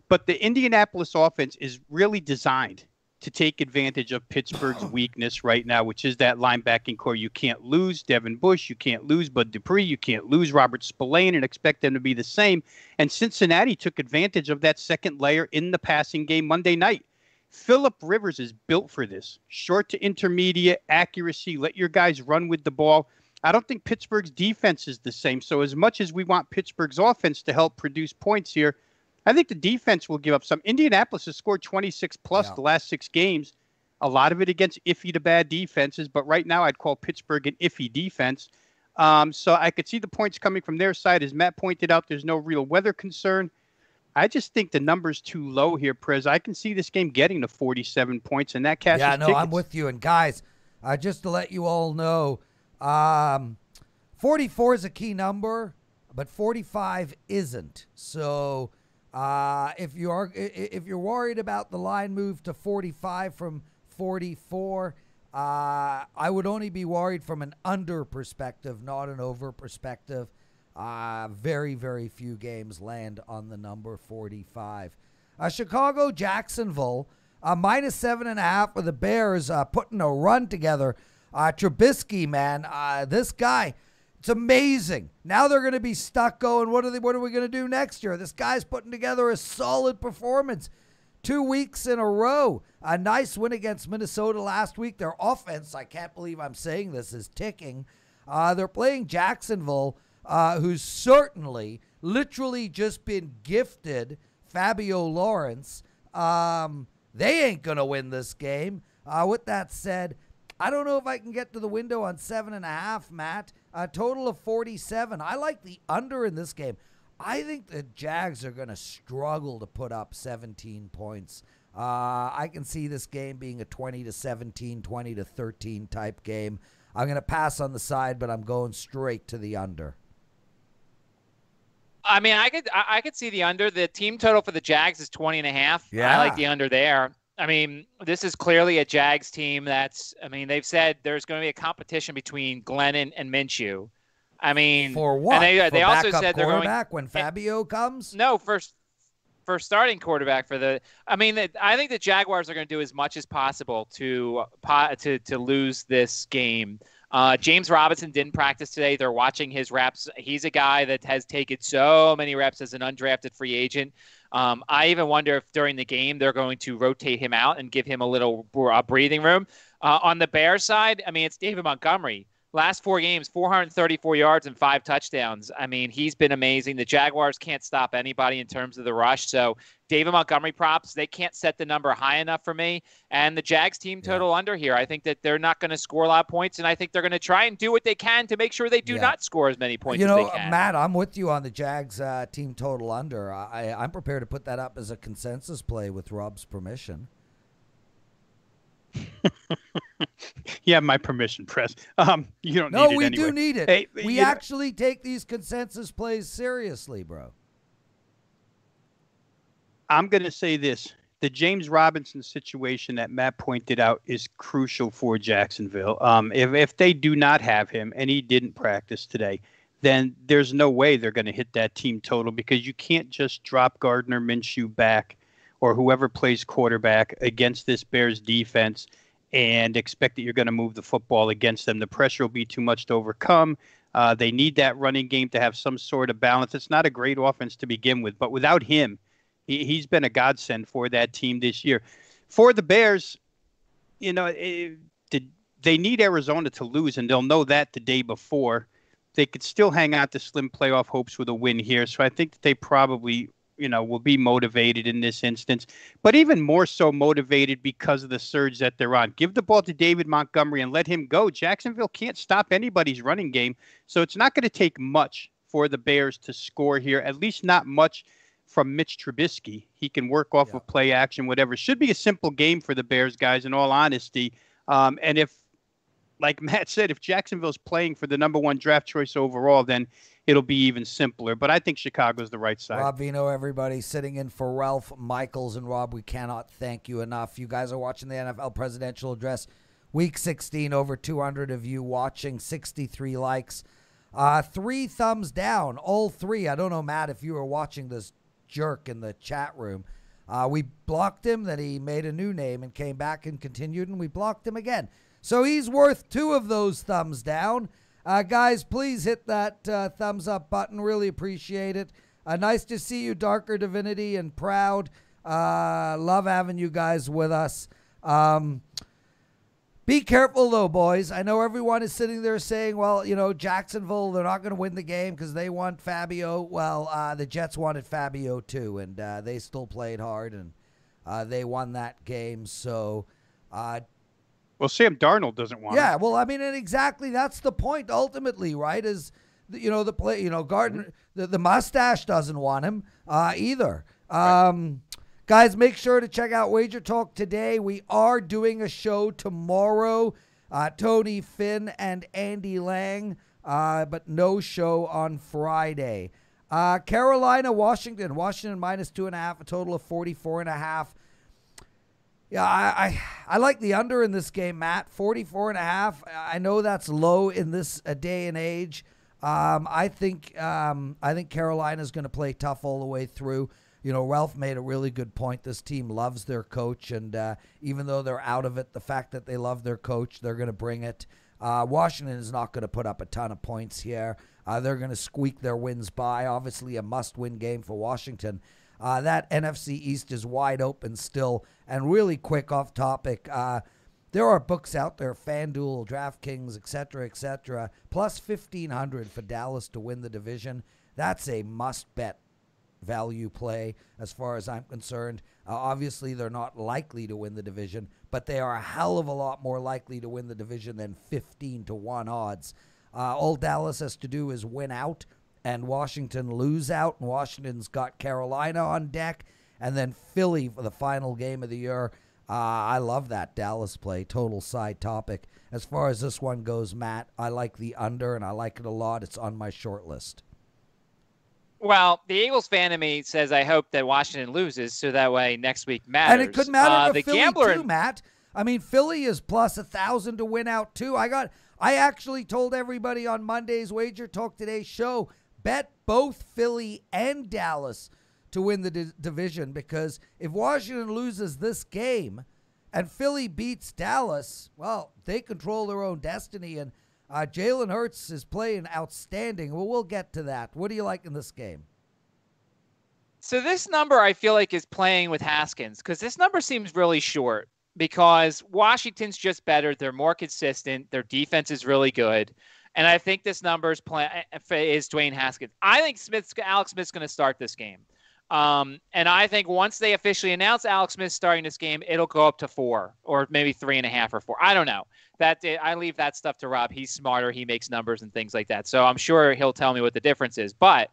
But the Indianapolis offense is really designed to take advantage of Pittsburgh's weakness right now, which is that linebacking core. You can't lose Devin Bush. You can't lose Bud Dupree. You can't lose Robert Spillane and expect them to be the same. And Cincinnati took advantage of that second layer in the passing game Monday night. Phillip Rivers is built for this. Short to intermediate accuracy. Let your guys run with the ball. I don't think Pittsburgh's defense is the same. So as much as we want Pittsburgh's offense to help produce points here, I think the defense will give up some. Indianapolis has scored 26-plus the last 6 games, a lot of it against iffy to bad defenses. But right now I'd call Pittsburgh an iffy defense. So I could see the points coming from their side. As Matt pointed out, there's no real weather concern. I just think the number's too low here, Prez. I can see this game getting to 47 points, and that cashes tickets. I'm with you. And, guys, just to let you all know, 44 is a key number, but 45 isn't. So if you're worried about the line move to 45 from 44, I would only be worried from an under perspective, not an over perspective. Very, very few games land on the number 45. Chicago, Jacksonville. Minus 7.5 for the Bears, putting a run together. Trubisky, man, this guy, it's amazing. Now they're going to be stuck going, what are we going to do next year? This guy's putting together a solid performance 2 weeks in a row. A nice win against Minnesota last week. Their offense, I can't believe I'm saying this, is ticking. They're playing Jacksonville, who's certainly literally just been gifted Fabio Lawrence. They ain't going to win this game. With that said, I don't know if I can get to the window on 7.5, Matt. A total of 47. I like the under in this game. I think the Jags are going to struggle to put up 17 points. I can see this game being a 20-17, 20-13 type game. I'm going to pass on the side, but I'm going straight to the under. I mean, I could see the under. The team total for the Jags is 20.5. Yeah. I like the under there. I mean, this is clearly a Jags team they've said there's going to be a competition between Glennon and Minshew. I mean, for what? And they also backup said they're quarterback when Fabio comes? No, for starting quarterback for the. I mean, I think the Jaguars are going to do as much as possible to lose this game. James Robinson didn't practice today. They're watching his reps. He's a guy that has taken so many reps as an undrafted free agent. I even wonder if during the game they're going to rotate him out and give him a little breathing room. On the Bears side, I mean, it's David Montgomery. Last 4 games, 434 yards and 5 touchdowns. I mean, he's been amazing. The Jaguars can't stop anybody in terms of the rush. So David Montgomery props, they can't set the number high enough for me. And the Jags team total under here. I think that they're not going to score a lot of points, and I think they're going to try and do what they can to make sure they do not score as many points as they can. Matt, I'm with you on the Jags team total under. I'm prepared to put that up as a consensus play with Rob's permission. You have my permission, Prez. You don't need it anyway. No, we do need it. Hey, we actually take these consensus plays seriously, bro. I'm going to say this. The James Robinson situation that Matt pointed out is crucial for Jacksonville. If they do not have him, and he didn't practice today, then there's no way they're going to hit that team total, because you can't just drop Gardner Minshew back or whoever plays quarterback against this Bears defense and expect that you're going to move the football against them. The pressure will be too much to overcome. They need that running game to have some sort of balance. It's not a great offense to begin with, but without him, he's been a godsend for that team this year. For the Bears, you know, they need Arizona to lose, and they'll know that the day before. They could still hang out to slim playoff hopes with a win here. So I think that they probably, will be motivated in this instance, but even more so motivated because of the surge that they're on. Give the ball to David Montgomery and let him go. Jacksonville can't stop anybody's running game, so it's not going to take much for the Bears to score here, at least not much from Mitch Trubisky. He can work off of play action, whatever. Should be a simple game for the Bears, guys, in all honesty. And if, like Matt said, if Jacksonville's playing for the number 1 draft choice overall, then it'll be even simpler. But I think Chicago's the right side. Rob Vino, everybody, sitting in for Ralph Michaels. And Rob, we cannot thank you enough. You guys are watching the NFL Presidential Address, Week 16. Over 200 of you watching, 63 likes. 3 thumbs down, all 3. I don't know, Matt, if you were watching this jerk in the chat room. We blocked him, then he made a new name and came back and continued, and we blocked him again. So he's worth 2 of those thumbs down. Guys, please hit that thumbs up button. Really appreciate it. Nice to see you, Darker Divinity and Proud. Love having you guys with us. Be careful, though, boys. I know everyone is sitting there saying, well, Jacksonville, they're not going to win the game because they want Fabio. Well, the Jets wanted Fabio, too, and they still played hard, and they won that game. So, well, Sam Darnold doesn't want him. Yeah, well, I mean, and exactly that's the point ultimately, right? Is, the play, Gardner, the mustache doesn't want him either. Right. Guys, make sure to check out Wager Talk today. We are doing a show tomorrow. Tony Finn and Andy Lang, but no show on Friday. Carolina, Washington. Washington minus 2.5, a total of 44.5. Yeah, I like the under in this game, Matt. 44.5. I know that's low in this day and age. I think Carolina's going to play tough all the way through. Ralph made a really good point. This team loves their coach, and even though they're out of it, the fact that they love their coach, they're going to bring it. Washington is not going to put up a ton of points here. They're going to squeak their wins by. Obviously, a must-win game for Washington. That NFC East is wide open still. And really quick off topic, there are books out there, FanDuel, DraftKings, etc., plus 1,500 for Dallas to win the division. That's a must-bet value play as far as I'm concerned. Obviously, they're not likely to win the division, but they are a hell of a lot more likely to win the division than 15-1 odds. All Dallas has to do is win out and Washington lose out, and Washington's got Carolina on deck, and then Philly for the final game of the year. I love that Dallas play. Total side topic. As far as this one goes, Matt, I like the under, and I like it a lot. It's on my short list. Well, the Eagles fan in me says I hope that Washington loses, so that way next week matters. And it could matter to the Philly gambler too, Matt. I mean, Philly is plus 1,000 to win out too. I actually told everybody on Monday's Wager Talk Today show, bet both Philly and Dallas to win the division, because if Washington loses this game and Philly beats Dallas, well, they control their own destiny, and Jalen Hurts is playing outstanding. Well, we'll get to that. What do you like in this game? So this number I feel like is playing with Haskins, because this number seems really short, because Washington's just better. They're more consistent. Their defense is really good. And I think this number is Dwayne Haskins. I think Alex Smith's going to start this game. And I think once they officially announce Alex Smith starting this game, it'll go up to 4 or maybe 3.5 or 4. I don't know. I leave that stuff to Rob. He's smarter. He makes numbers and things like that. So I'm sure he'll tell me what the difference is. But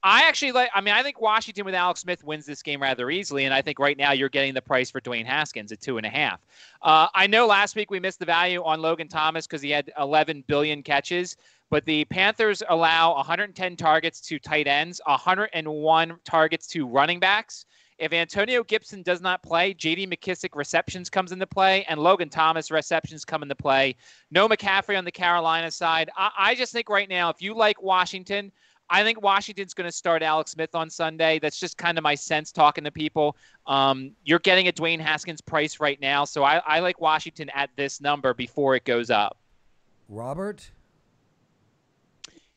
I think Washington with Alex Smith wins this game rather easily. And I think right now you're getting the price for Dwayne Haskins at 2.5. I know last week we missed the value on Logan Thomas because he had 11 billion catches. But the Panthers allow 110 targets to tight ends, 101 targets to running backs. If Antonio Gibson does not play, J.D. McKissick receptions comes into play, and Logan Thomas receptions come into play. No McCaffrey on the Carolina side. I just think right now, if you like Washington, I think Washington's going to start Alex Smith on Sunday. That's just kind of my sense talking to people. You're getting a Dwayne Haskins price right now, so I like Washington at this number before it goes up. Robert?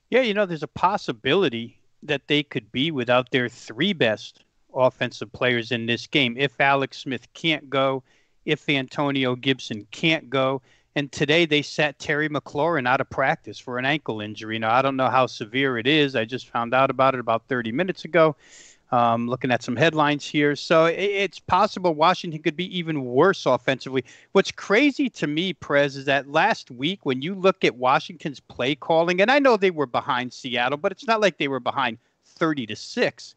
Yeah, there's a possibility that they could be without their 3 best offensive players in this game. If Alex Smith can't go, if Antonio Gibson can't go. And today they sat Terry McLaurin out of practice for an ankle injury. Now, I don't know how severe it is. I just found out about it about 30 minutes ago. Looking at some headlines here. So it's possible Washington could be even worse offensively. What's crazy to me, Prez, is that last week when you look at Washington's play calling, and I know they were behind Seattle, but it's not like they were behind 30-6.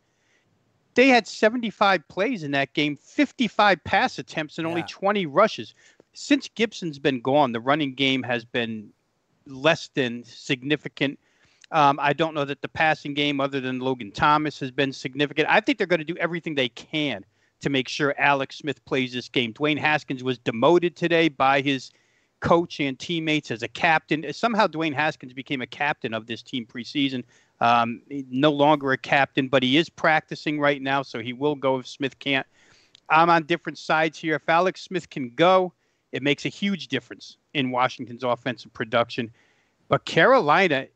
They had 75 plays in that game, 55 pass attempts, and only 20 rushes. Since Gibson's been gone, the running game has been less than significant. I don't know that the passing game, other than Logan Thomas, has been significant. I think they're going to do everything they can to make sure Alex Smith plays this game. Dwayne Haskins was demoted today by his coach and teammates as a captain. Somehow Dwayne Haskins became a captain of this team preseason. No longer a captain, but he is practicing right now, so he will go if Smith can't. I'm on different sides here. If Alex Smith can go, it makes a huge difference in Washington's offensive production. But Carolina,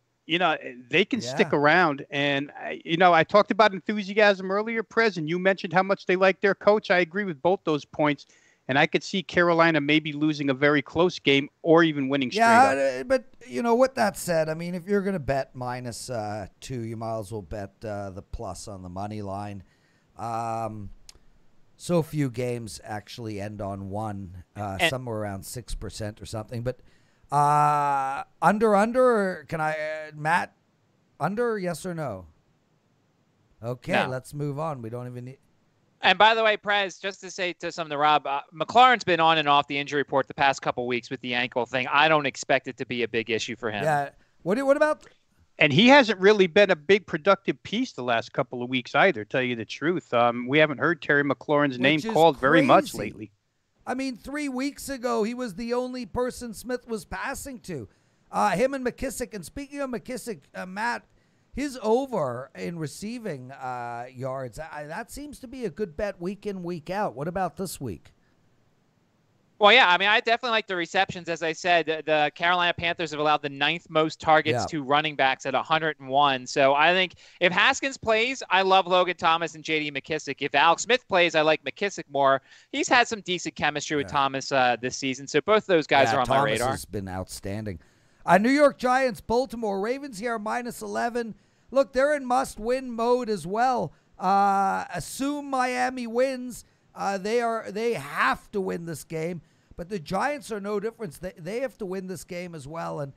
they can stick around. And, I talked about enthusiasm earlier, Prez, and you mentioned how much they like their coach. I agree with both those points. And I could see Carolina maybe losing a very close game or even winning straight up. Yeah, but, with that said, I mean, if you're going to bet -2, you might as well bet the plus on the money line. So few games actually end on 1, somewhere around 6% or something. But under, can I, Matt, under, yes or no? Okay, no. Let's move on. We don't even need. And by the way, Prez, just to say to some of the Rob, McLaurin's been on and off the injury report the past couple weeks with the ankle thing. I don't expect it to be a big issue for him. Yeah. What about? And he hasn't really been a big productive piece the last couple of weeks either, tell you the truth. We haven't heard Terry McLaurin's name called very much lately. I mean, 3 weeks ago, he was the only person Smith was passing to. Him and McKissick. And speaking of McKissick, Matt, his over in receiving yards, that seems to be a good bet week in, week out. What about this week? Well, yeah, I mean, I definitely like the receptions. As I said, the Carolina Panthers have allowed the 9th most targets to running backs at 101. So I think if Haskins plays, I love Logan Thomas and J.D. McKissick. If Alex Smith plays, I like McKissick more. He's had some decent chemistry with Thomas this season. So both of those guys are on my radar. Thomas has been outstanding. New York Giants, Baltimore Ravens here, -11. Look, they're in must-win mode as well. Assume Miami wins. They have to win this game. But the Giants are no difference. They have to win this game as well. And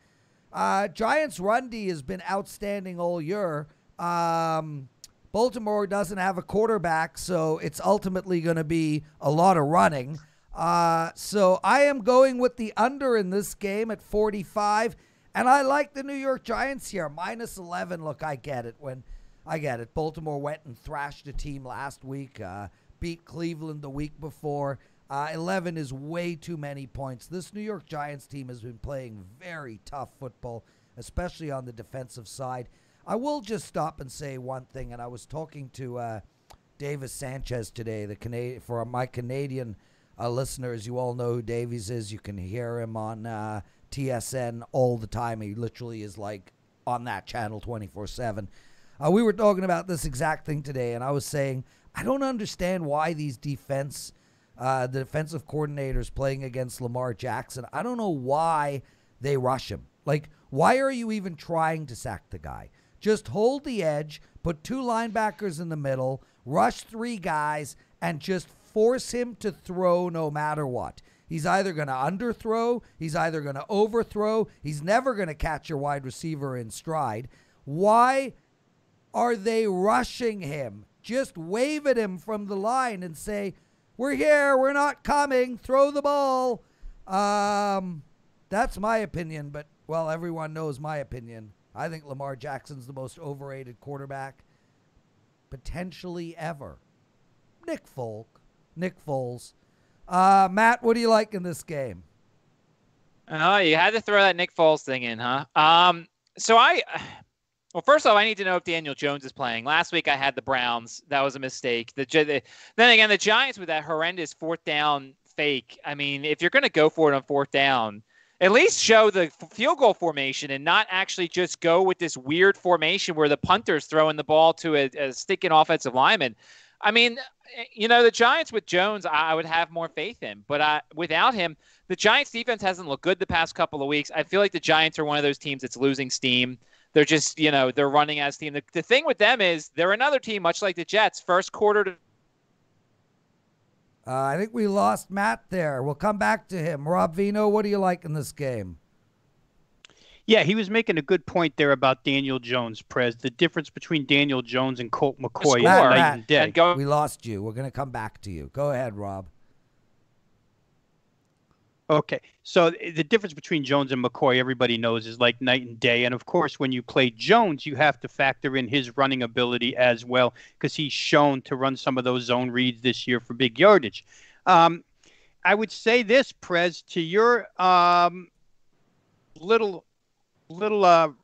Giants' run D has been outstanding all year. Baltimore doesn't have a quarterback, so it's ultimately going to be a lot of running. So I am going with the under in this game at 45. And I like the New York Giants here. -11. Look, I get it. Baltimore went and thrashed a team last week, beat Cleveland the week before. 11 is way too many points. This New York Giants team has been playing very tough football, especially on the defensive side. I will just stop and say one thing, and I was talking to Davis Sanchez today, for my Canadian listeners. You all know who Davies is. You can hear him on TSN all the time. He literally is like on that channel 24/7. We were talking about this exact thing today, and I was saying, I don't understand why these the defensive coordinators playing against Lamar Jackson, I don't know why they rush him. Like, why are you even trying to sack the guy? Just hold the edge, put 2 linebackers in the middle, rush 3 guys, and just force him to throw no matter what. He's either going to underthrow, he's either going to overthrow, he's never going to catch your wide receiver in stride. Why are they rushing him? Just wave at him from the line and say, we're here, we're not coming, throw the ball. That's my opinion, but, well, everyone knows my opinion. I think Lamar Jackson's the most overrated quarterback potentially ever. Nick Foles. Matt, what do you like in this game? Oh, you had to throw that Nick Foles thing in, huh? Well, first off, I need to know if Daniel Jones is playing. Last week I had the Browns. That was a mistake. Then again, the Giants with that horrendous 4th down fake. I mean, if you're going to go for it on 4th down, at least show the field goal formation and not actually just go with this weird formation where the punter's throwing the ball to a sticking offensive lineman. I mean, the Giants with Jones, I would have more faith in. But without him, the Giants defense hasn't looked good the past couple of weeks. I feel like the Giants are one of those teams that's losing steam. They're just, they're running as a team. The thing with them is they're another team, much like the Jets, first quarter to... I think we lost Matt there. We'll come back to him. Rob Vino, what do you like in this game? Yeah, he was making a good point there about Daniel Jones, Prez. The difference between Daniel Jones and Colt McCoy is night and day. We lost you. We're going to come back to you. Go ahead, Rob. Okay, so the difference between Jones and McCoy, everybody knows, is like night and day. And, of course, when you play Jones, you have to factor in his running ability as well because he's shown to run some of those zone reads this year for big yardage. I would say this, Prez, to your little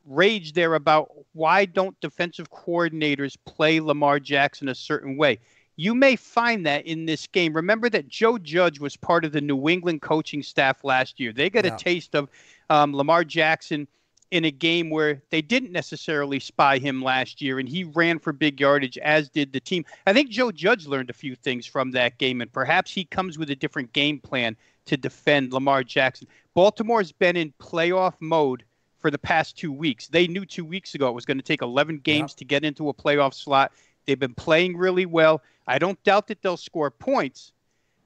rage there about why don't defensive coordinators play Lamar Jackson a certain way. You may find that in this game. Remember that Joe Judge was part of the New England coaching staff last year. They got a taste of Lamar Jackson in a game where they didn't necessarily spy him last year, and he ran for big yardage, as did the team. I think Joe Judge learned a few things from that game, and perhaps he comes with a different game plan to defend Lamar Jackson. Baltimore's been in playoff mode for the past 2 weeks. They knew 2 weeks ago it was going to take 11 games to get into a playoff slot. They've been playing really well. I don't doubt that they'll score points.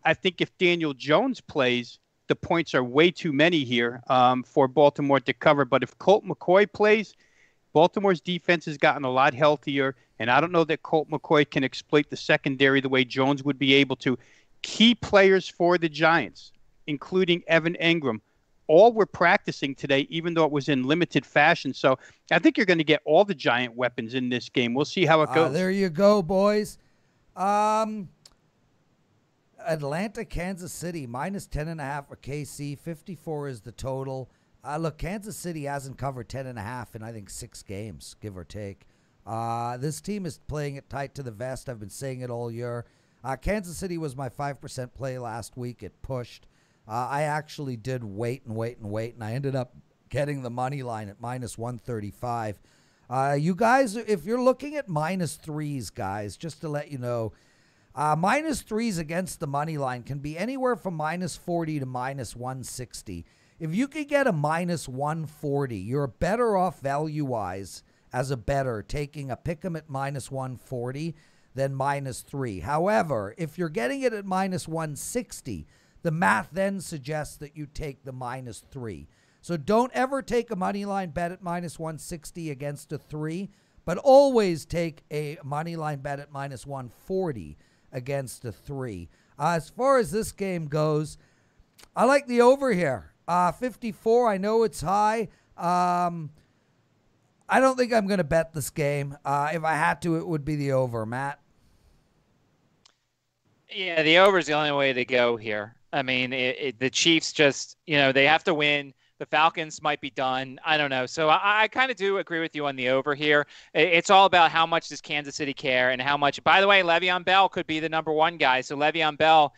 I think if Daniel Jones plays, the points are way too many here for Baltimore to cover. But if Colt McCoy plays, Baltimore's defense has gotten a lot healthier, and I don't know that Colt McCoy can exploit the secondary the way Jones would be able to. Key players for the Giants, including Evan Engram, all were practicing today, even though it was in limited fashion. So I think you're going to get all the Giant weapons in this game. We'll see how it goes. There you go, boys. Atlanta, Kansas City, -10.5 for KC. 54 is the total. Look, Kansas City hasn't covered 10.5 in, I think, 6 games, give or take. This team is playing it tight to the vest. I've been saying it all year. Kansas City was my 5% play last week. It pushed. I actually did wait, and I ended up getting the money line at minus 135. You guys, if you're looking at minus threes, guys, just to let you know, minus threes against the money line can be anywhere from minus 40 to minus 160. If you could get a minus 140, you're better off value-wise as a bettor taking a pick 'em at minus 140 than minus 3. However, if you're getting it at minus 160, the math then suggests that you take the minus 3. So don't ever take a money line bet at minus 160 against a 3, but always take a money line bet at minus 140 against a 3. As far as this game goes, I like the over here. 54, I know it's high. I don't think I'm going to bet this game. If I had to, it would be the over. Matt? Yeah, the over is the only way to go here. I mean, the Chiefs just, they have to win. The Falcons might be done. I don't know. So I kind of do agree with you on the over here. It's all about how much does Kansas City care and how much. By the way, Le'Veon Bell could be the number one guy. So Le'Veon Bell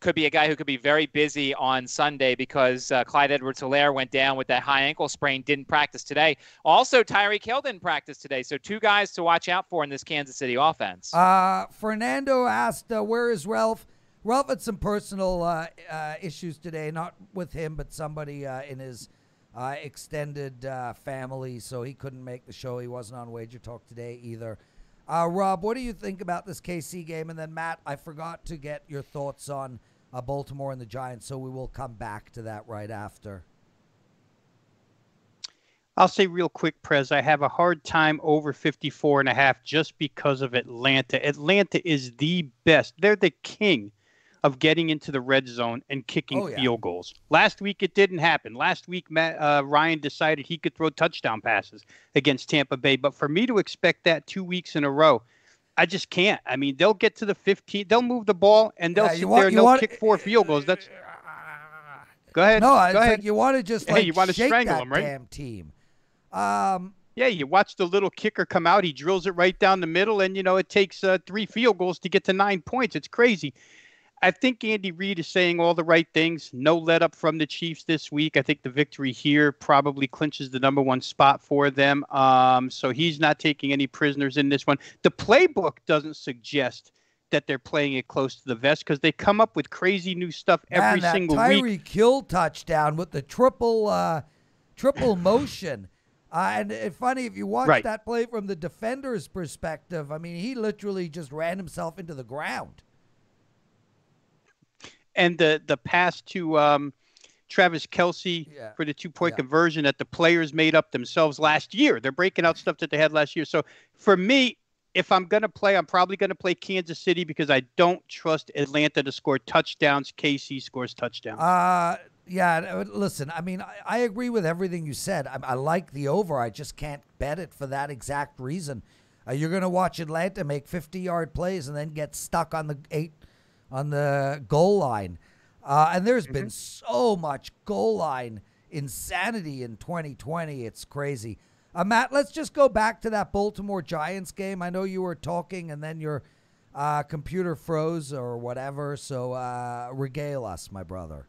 could be a guy who could be very busy on Sunday because Clyde Edwards-Helaire went down with that high ankle sprain, didn't practice today. Also, Tyreek Hill didn't practice today. So two guys to watch out for in this Kansas City offense. Fernando asked, where is Ralph? Ralph had some personal issues today, not with him, but somebody in his extended family, so he couldn't make the show. He wasn't on Wager Talk today either. Rob, what do you think about this KC game? And then, Matt, I forgot to get your thoughts on Baltimore and the Giants, so we will come back to that right after. I'll say real quick, Prez, I have a hard time over 54.5 just because of Atlanta. Atlanta is the best. They're the king of getting into the red zone and kicking field goals. Last week, it didn't happen. Last week, Ryan decided he could throw touchdown passes against Tampa Bay. But for me to expect that 2 weeks in a row, I just can't. I mean, they'll get to the 15. They'll move the ball, and they'll sit there and they'll kick 4 field goals. That's Go ahead. No, Go ahead. Like you want to just you want to shake strangle that them, right? damn team. Yeah, you watch the little kicker come out. He drills it right down the middle, and, it takes 3 field goals to get to 9 points. It's crazy. I think Andy Reid is saying all the right things. No let up from the Chiefs this week. I think the victory here probably clinches the number 1 spot for them. So he's not taking any prisoners in this one. The playbook doesn't suggest that they're playing it close to the vest because they come up with crazy new stuff every single week. Tyreek Hill touchdown with the triple motion. And it's funny, if you watch that play from the defender's perspective, I mean, he literally just ran himself into the ground. And the pass to Travis Kelce for the 2-point conversion that the players made up themselves last year. They're breaking out stuff that they had last year. So for me, if I'm going to play, I'm probably going to play Kansas City because I don't trust Atlanta to score touchdowns. KC scores touchdowns. Yeah, listen, I mean, I agree with everything you said. I like the over. I just can't bet it for that exact reason. You're going to watch Atlanta make 50-yard plays and then get stuck on the goal line. And there's been so much goal line insanity in 2020. It's crazy. Matt, let's just go back to that Baltimore Giants game. I know you were talking and then your computer froze or whatever. So regale us, my brother.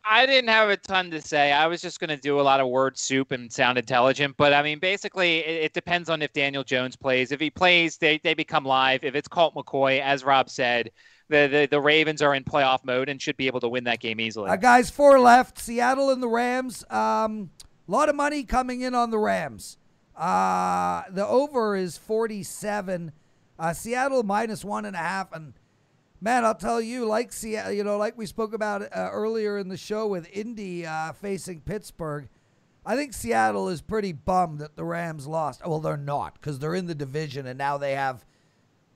I didn't have a ton to say. I was just going to do a lot of word soup and sound intelligent. But, I mean, basically, it depends on if Daniel Jones plays. If he plays, they become live. If it's Colt McCoy, as Rob said, the Ravens are in playoff mode and should be able to win that game easily. Guys, 4 left. Seattle and the Rams. A lot of money coming in on the Rams. The over is 47. Seattle minus 1.5. And man, I'll tell you, like Seattle, like we spoke about earlier in the show with Indy facing Pittsburgh, I think Seattle is pretty bummed that the Rams lost. Well, they're not because they're in the division and now they have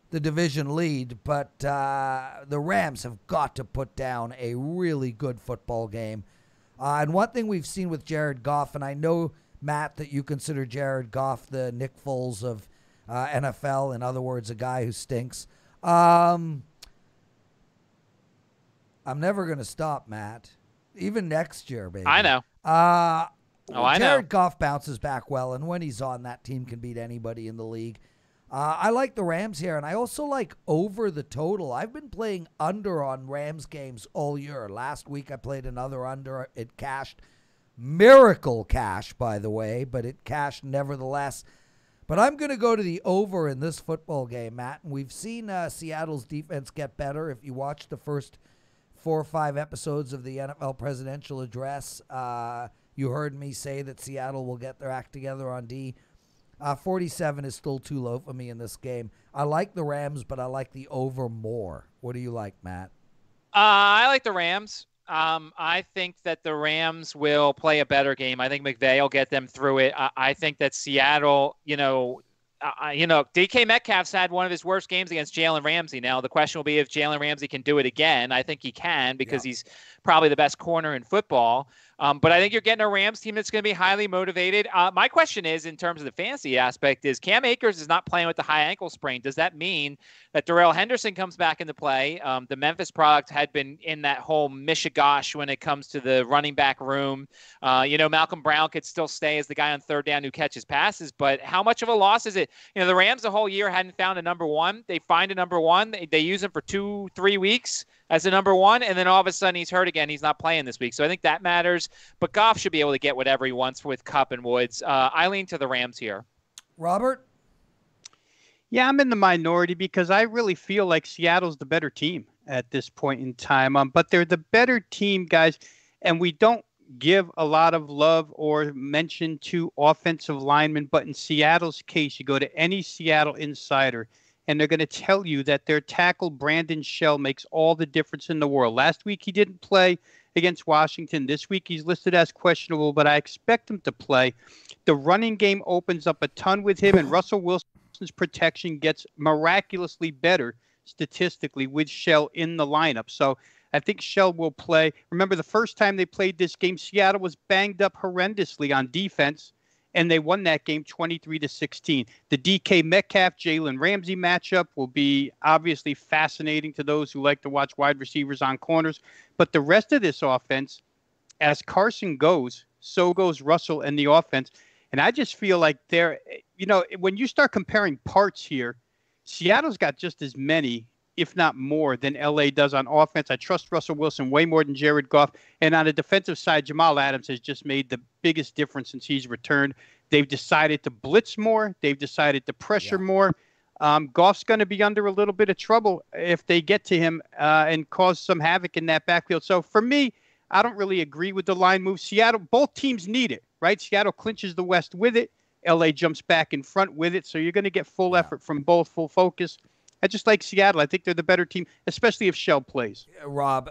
the division lead. But the Rams have got to put down a really good football game. And one thing we've seen with Jared Goff, and I know, Matt, that you consider Jared Goff the Nick Foles of NFL. In other words, a guy who stinks. I'm never going to stop, Matt. Even next year, baby. I know. Oh, I know. Jared Goff bounces back well, and when he's on, that team can beat anybody in the league. I like the Rams here, and I also like over the total. I've been playing under on Rams games all year. Last week I played another under. It cashed. Miracle cash, by the way, but it cashed nevertheless. But I'm going to go to the over in this football game, Matt. And we've seen Seattle's defense get better. If you watch the first 4 or 5 episodes of the NFL Presidential Address, you heard me say that Seattle will get their act together on D. 47 is still too low for me in this game. I like the Rams, but I like the over more. What do you like, Matt? I like the Rams. I think that the Rams will play a better game. I think McVay will get them through it. I think that Seattle, DK Metcalf's had one of his worst games against Jalen Ramsey. Now, the question will be if Jalen Ramsey can do it again. I think he can because he's probably the best corner in football. But I think you're getting a Rams team that's going to be highly motivated. My question is, in terms of the fantasy aspect, is Cam Akers is not playing with the high ankle sprain. Does that mean that Darrell Henderson comes back into play? The Memphis product had been in that whole mishigosh when it comes to the running back room. Malcolm Brown could still stay as the guy on third down who catches passes, but how much of a loss is it? The Rams the whole year hadn't found a number one. They find a number one. They use him for 2-3 weeks as a number one, and then all of a sudden he's hurt again. He's not playing this week. So I think that matters. But Goff should be able to get whatever he wants with Kupp and Woods. I lean to the Rams here. Robert? Yeah, I'm in the minority because I really feel like Seattle's the better team at this point in time. But they're the better team, guys, and we don't give a lot of love or mention to offensive linemen. But in Seattle's case, you go to any Seattle insider, and they're going to tell you that their tackle, Brandon Shell, makes all the difference in the world. Last week, he didn't play against Washington. This week, he's listed as questionable, but I expect him to play. The running game opens up a ton with him, and Russell Wilson's protection gets miraculously better statistically with Shell in the lineup. So I think Shell will play. Remember, the first time they played this game, Seattle was banged up horrendously on defense, and they won that game 23-16. The DK Metcalf, Jalen Ramsey matchup will be obviously fascinating to those who like to watch wide receivers on corners. But the rest of this offense, as Carson goes, so goes Russell and the offense. And I just feel like when you start comparing parts here, Seattle's got just as many, if not more, than LA does on offense. I trust Russell Wilson way more than Jared Goff. And on the defensive side, Jamal Adams has just made the biggest difference since he's returned. They've decided to blitz more. They've decided to pressure more. Goff's going to be under a little bit of trouble if they get to him and cause some havoc in that backfield. So for me, I don't really agree with the line move. Seattle, both teams need it, right? Seattle clinches the West with it. LA jumps back in front with it. So you're going to get full effort from both, full focus. I just like Seattle. I think they're the better team, especially if Shell plays. Rob,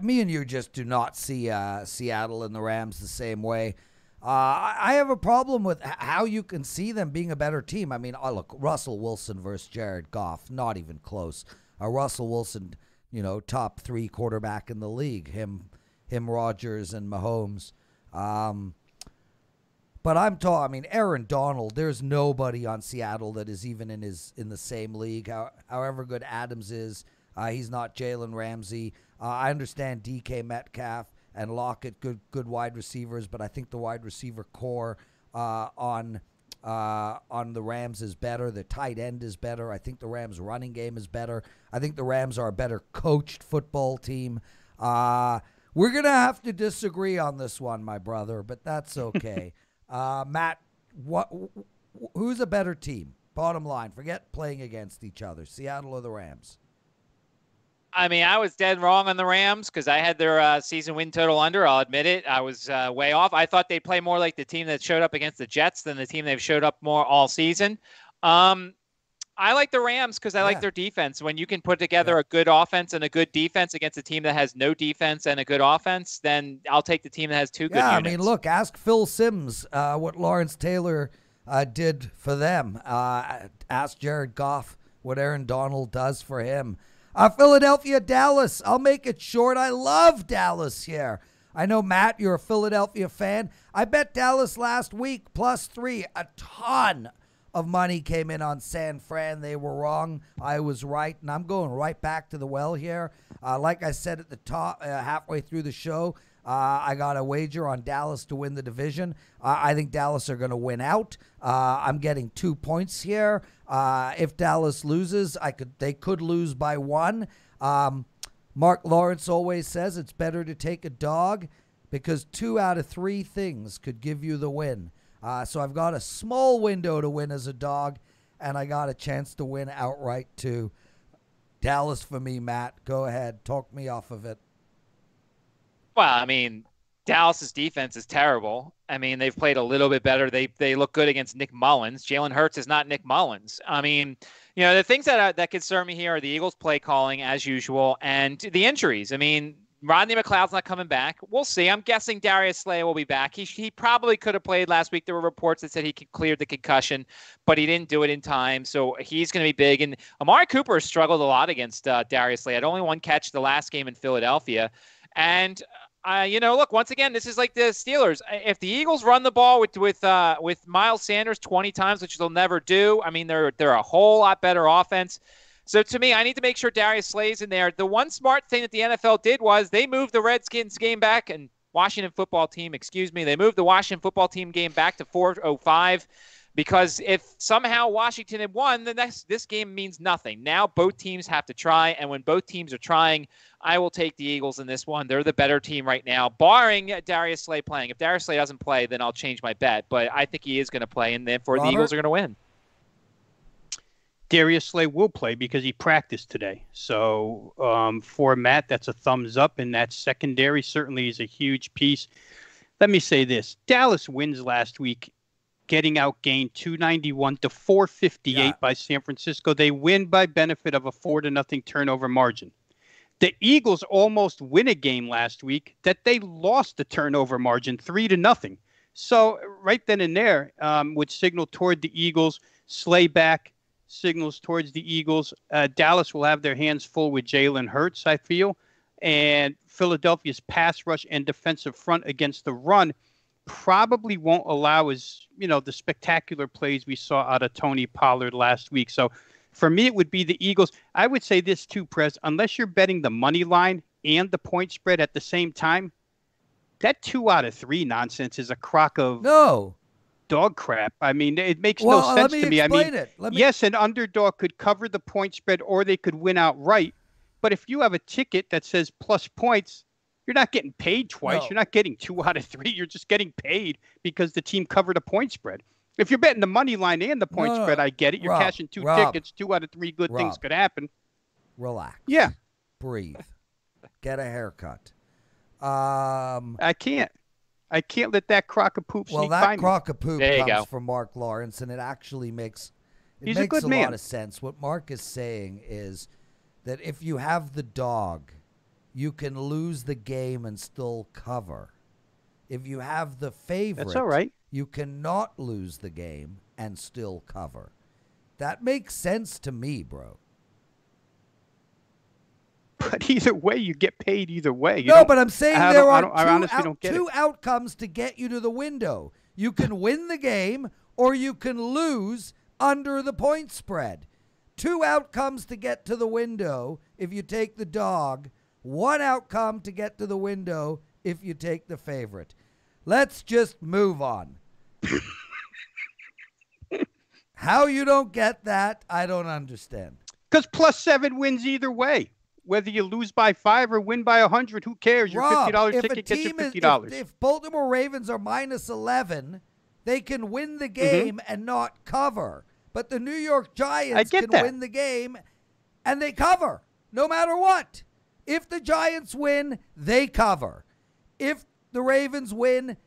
me and you just do not see Seattle and the Rams the same way. I have a problem with how you can see them being a better team. I mean, look, Russell Wilson versus Jared Goff, not even close. Russell Wilson, top 3 quarterback in the league. Him, Rodgers, and Mahomes. But Aaron Donald, there's nobody on Seattle that is even in the same league. However good Adams is, he's not Jalen Ramsey. I understand DK Metcalf and Lockett, good wide receivers, but I think the wide receiver core on the Rams is better. The tight end is better. I think the Rams' running game is better. I think the Rams are a better coached football team. We're going to have to disagree on this one, my brother, but that's okay. Matt, who's a better team? Bottom line, forget playing against each other, Seattle or the Rams? I was dead wrong on the Rams because I had their season win total under. I'll admit it. I was way off. I thought they'd play more like the team that showed up against the Jets than the team they've showed up more all season. I like the Rams because I like their defense. When you can put together a good offense and a good defense against a team that has no defense and a good offense, then I'll take the team that has two good units. Look, ask Phil Simms what Lawrence Taylor did for them. Ask Jared Goff what Aaron Donald does for him. Philadelphia, Dallas. I'll make it short. I love Dallas here. I know, Matt, you're a Philadelphia fan. I bet Dallas last week, +3. A ton of money came in on San Fran. They were wrong. I was right, and I'm going right back to the well here. Like I said at the top, halfway through the show, I got a wager on Dallas to win the division. I think Dallas are going to win out. I'm getting 2 points here. If Dallas loses, they could lose by 1. Mark Lawrence always says it's better to take a dog because 2 out of 3 things could give you the win. So I've got a small window to win as a dog, and I got a chance to win outright too. Dallas for me, Matt. Go ahead. Talk me off of it. Well, I mean, Dallas's defense is terrible. I mean, they've played a little bit better. They look good against Nick Mullins. Jalen Hurts is not Nick Mullins. I mean, you know, the things that concern me here are the Eagles' play calling as usual and the injuries. I mean, Rodney McLeod's not coming back. We'll see. I'm guessing Darius Slay will be back. He probably could have played last week. There were reports that said he cleared the concussion, but he didn't do it in time. So he's going to be big. And Amari Cooper struggled a lot against Darius Slay. Had only 1 catch the last game in Philadelphia. And you know, look, once again, this is like the Steelers. If the Eagles run the ball with Miles Sanders 20 times, which they'll never do, I mean, they're a whole lot better offense. So to me, I need to make sure Darius Slay's in there. The one smart thing that the NFL did was they moved the Redskins game back and Washington football team, they moved the Washington football team game back to 4:05. Because if somehow Washington had won, then this game means nothing. Now both teams have to try, and when both teams are trying, I will take the Eagles in this one. They're the better team right now, barring Darius Slay playing. If Darius Slay doesn't play, then I'll change my bet. But I think he is going to play, and therefore the Eagles are going to win. Darius Slay will play because he practiced today. So for Matt, that's a thumbs up, and that secondary certainly is a huge piece. Let me say this. Dallas wins last week, getting outgained 291 to 458 by San Francisco. They win by benefit of a 4-0 turnover margin. The Eagles almost win a game last week that they lost the turnover margin 3-0. So right then and there would signal toward the Eagles. Slay back signals towards the Eagles. Dallas will have their hands full with Jalen Hurts, I feel. And Philadelphia's pass rush and defensive front against the run probably won't allow the spectacular plays we saw out of Tony Pollard last week. So for me, it would be the Eagles. I would say this too, Prez, unless you're betting the money line and the point spread at the same time, that 2 out of 3 nonsense is a crock of dog crap. I mean, it makes no sense to me. I mean, yes, an underdog could cover the point spread or they could win outright. But if you have a ticket that says plus points, you're not getting paid twice. No. You're not getting 2 out of 3. You're just getting paid because the team covered a point spread. If you're betting the money line and the point spread, I get it. You're cashing 2 tickets. 2 out of 3 good things could happen. Relax. Yeah. Breathe. Get a haircut. I can't let that crock of poop sneak by me. Well, that crock of poop comes from Mark Lawrence, and it actually makes a lot of sense. What Mark is saying is that if you have the dog, you can lose the game and still cover. If you have the favorite, that's all right. You cannot lose the game and still cover. That makes sense to me, bro. But either way, you get paid either way. But I'm saying there are two outcomes to get you to the window. You can win the game or you can lose under the point spread. 2 outcomes to get to the window if you take the dog. 1 outcome to get to the window if you take the favorite. Let's just move on. How you don't get that, I don't understand. Because +7 wins either way. Whether you lose by 5 or win by 100, who cares? Your $50 ticket gets you $50. If Baltimore Ravens are -11, they can win the game and not cover. But the New York Giants can win the game and they cover no matter what. If the Giants win, they cover. If the Ravens win,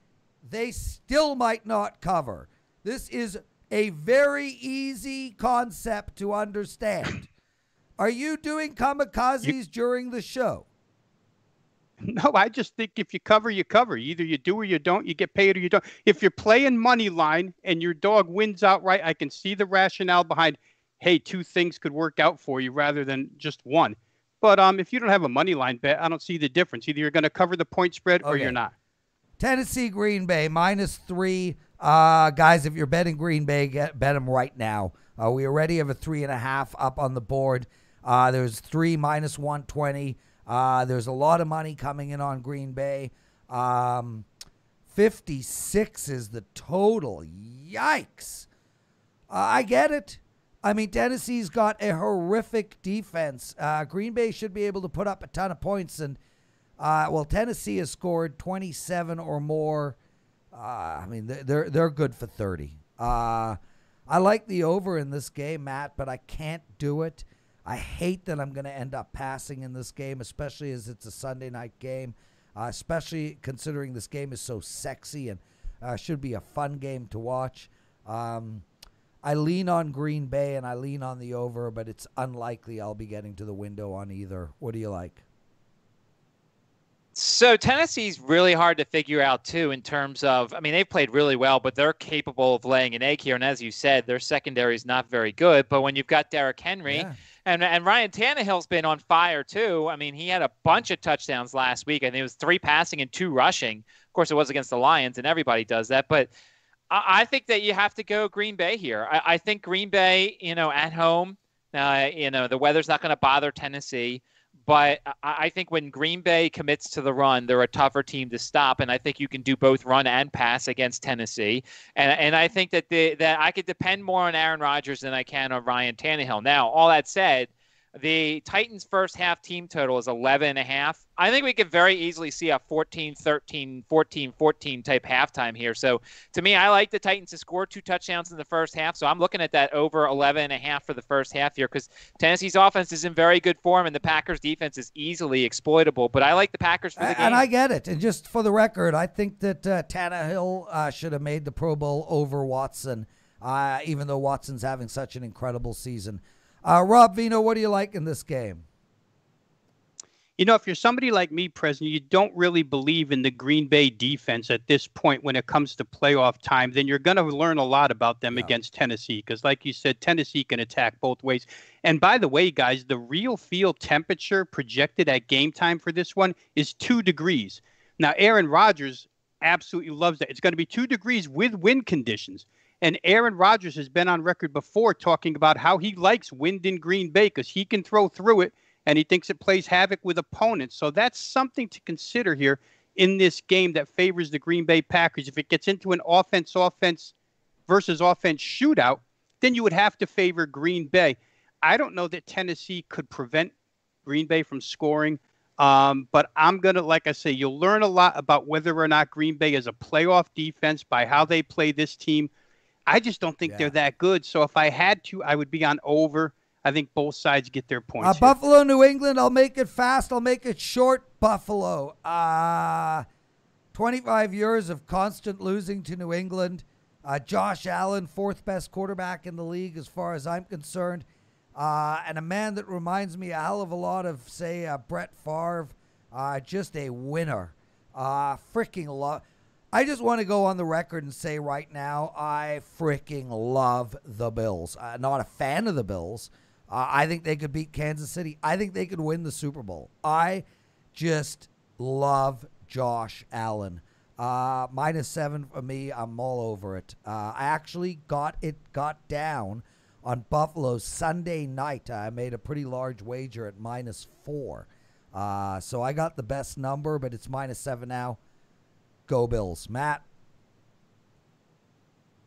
they still might not cover. This is a very easy concept to understand. Are you doing kamikazes during the show? No, I just think if you cover, you cover. Either you do or you don't. You get paid or you don't. If you're playing money line and your dog wins outright, I can see the rationale behind, hey, 2 things could work out for you rather than just 1. But if you don't have a money line bet, I don't see the difference. Either you're going to cover the point spread or you're not. Tennessee, Green Bay, -3. Guys, if you're betting Green Bay, bet them right now. We already have a 3.5 up on the board. There's 3 -120. There's a lot of money coming in on Green Bay. 56 is the total. Yikes. I get it. I mean, Tennessee's got a horrific defense. Green Bay should be able to put up a ton of points. And, Tennessee has scored 27 or more. I mean, they're good for 30. I like the over in this game, Matt, but I can't do it. I hate that I'm going to end up passing in this game, especially as it's a Sunday night game, especially considering this game is so sexy and should be a fun game to watch. I lean on Green Bay and I lean on the over, but it's unlikely I'll be getting to the window on either. What do you like? So Tennessee's really hard to figure out, too, in terms of, I mean, they've played really well, but they're capable of laying an egg here. And as you said, their secondary is not very good. But when you've got Derrick Henry and Ryan Tannehill's been on fire, too. I mean, he had a bunch of touchdowns last week. I think it was 3 passing and 2 rushing. Of course, it was against the Lions, and everybody does that. But I think that you have to go Green Bay here. I think Green Bay, at home, the weather's not going to bother Tennessee. But I think when Green Bay commits to the run, they're a tougher team to stop, and I think you can do both run and pass against Tennessee. And I think that I could depend more on Aaron Rodgers than I can on Ryan Tannehill. Now, all that said, the Titans' first half team total is 11.5. I think we could very easily see a 14-13, 14-14 type halftime here. So to me, I like the Titans to score 2 touchdowns in the first half. So I'm looking at that over 11.5 for the first half here because Tennessee's offense is in very good form and the Packers' defense is easily exploitable. But I like the Packers for the game. And I get it. And just for the record, I think that Tannehill should have made the Pro Bowl over Watson, even though Watson's having such an incredible season. Rob Vino, what do you like in this game? If you're somebody like me, President, you don't really believe in the Green Bay defense at this point when it comes to playoff time, then you're going to learn a lot about them against Tennessee. Because like you said, Tennessee can attack both ways. And by the way, guys, the real field temperature projected at game time for this one is 2 degrees. Now, Aaron Rodgers absolutely loves that. It's going to be 2 degrees with wind conditions. And Aaron Rodgers has been on record before talking about how he likes wind in Green Bay because he can throw through it and he thinks it plays havoc with opponents. So that's something to consider here in this game that favors the Green Bay Packers. If it gets into an offense versus offense shootout, then you would have to favor Green Bay. I don't know that Tennessee could prevent Green Bay from scoring. But I'm going to, like I say, you'll learn a lot about whether or not Green Bay is a playoff defense by how they play this team. I just don't think they're that good. So if I had to, I would be on over. I think both sides get their points. Buffalo, New England, I'll make it fast. I'll make it short. Buffalo. 25 years of constant losing to New England. Josh Allen, 4th best quarterback in the league as far as I'm concerned. And a man that reminds me a hell of a lot of, say, Brett Favre. Just a winner. Freaking love. I just want to go on the record and say right now, I freaking love the Bills. Not a fan of the Bills. I think they could beat Kansas City. I think they could win the Super Bowl. I just love Josh Allen. -7 for me. I'm all over it. I actually got down on Buffalo Sunday night. I made a pretty large wager at -4. So I got the best number, but it's -7 now. Go Bills. Matt?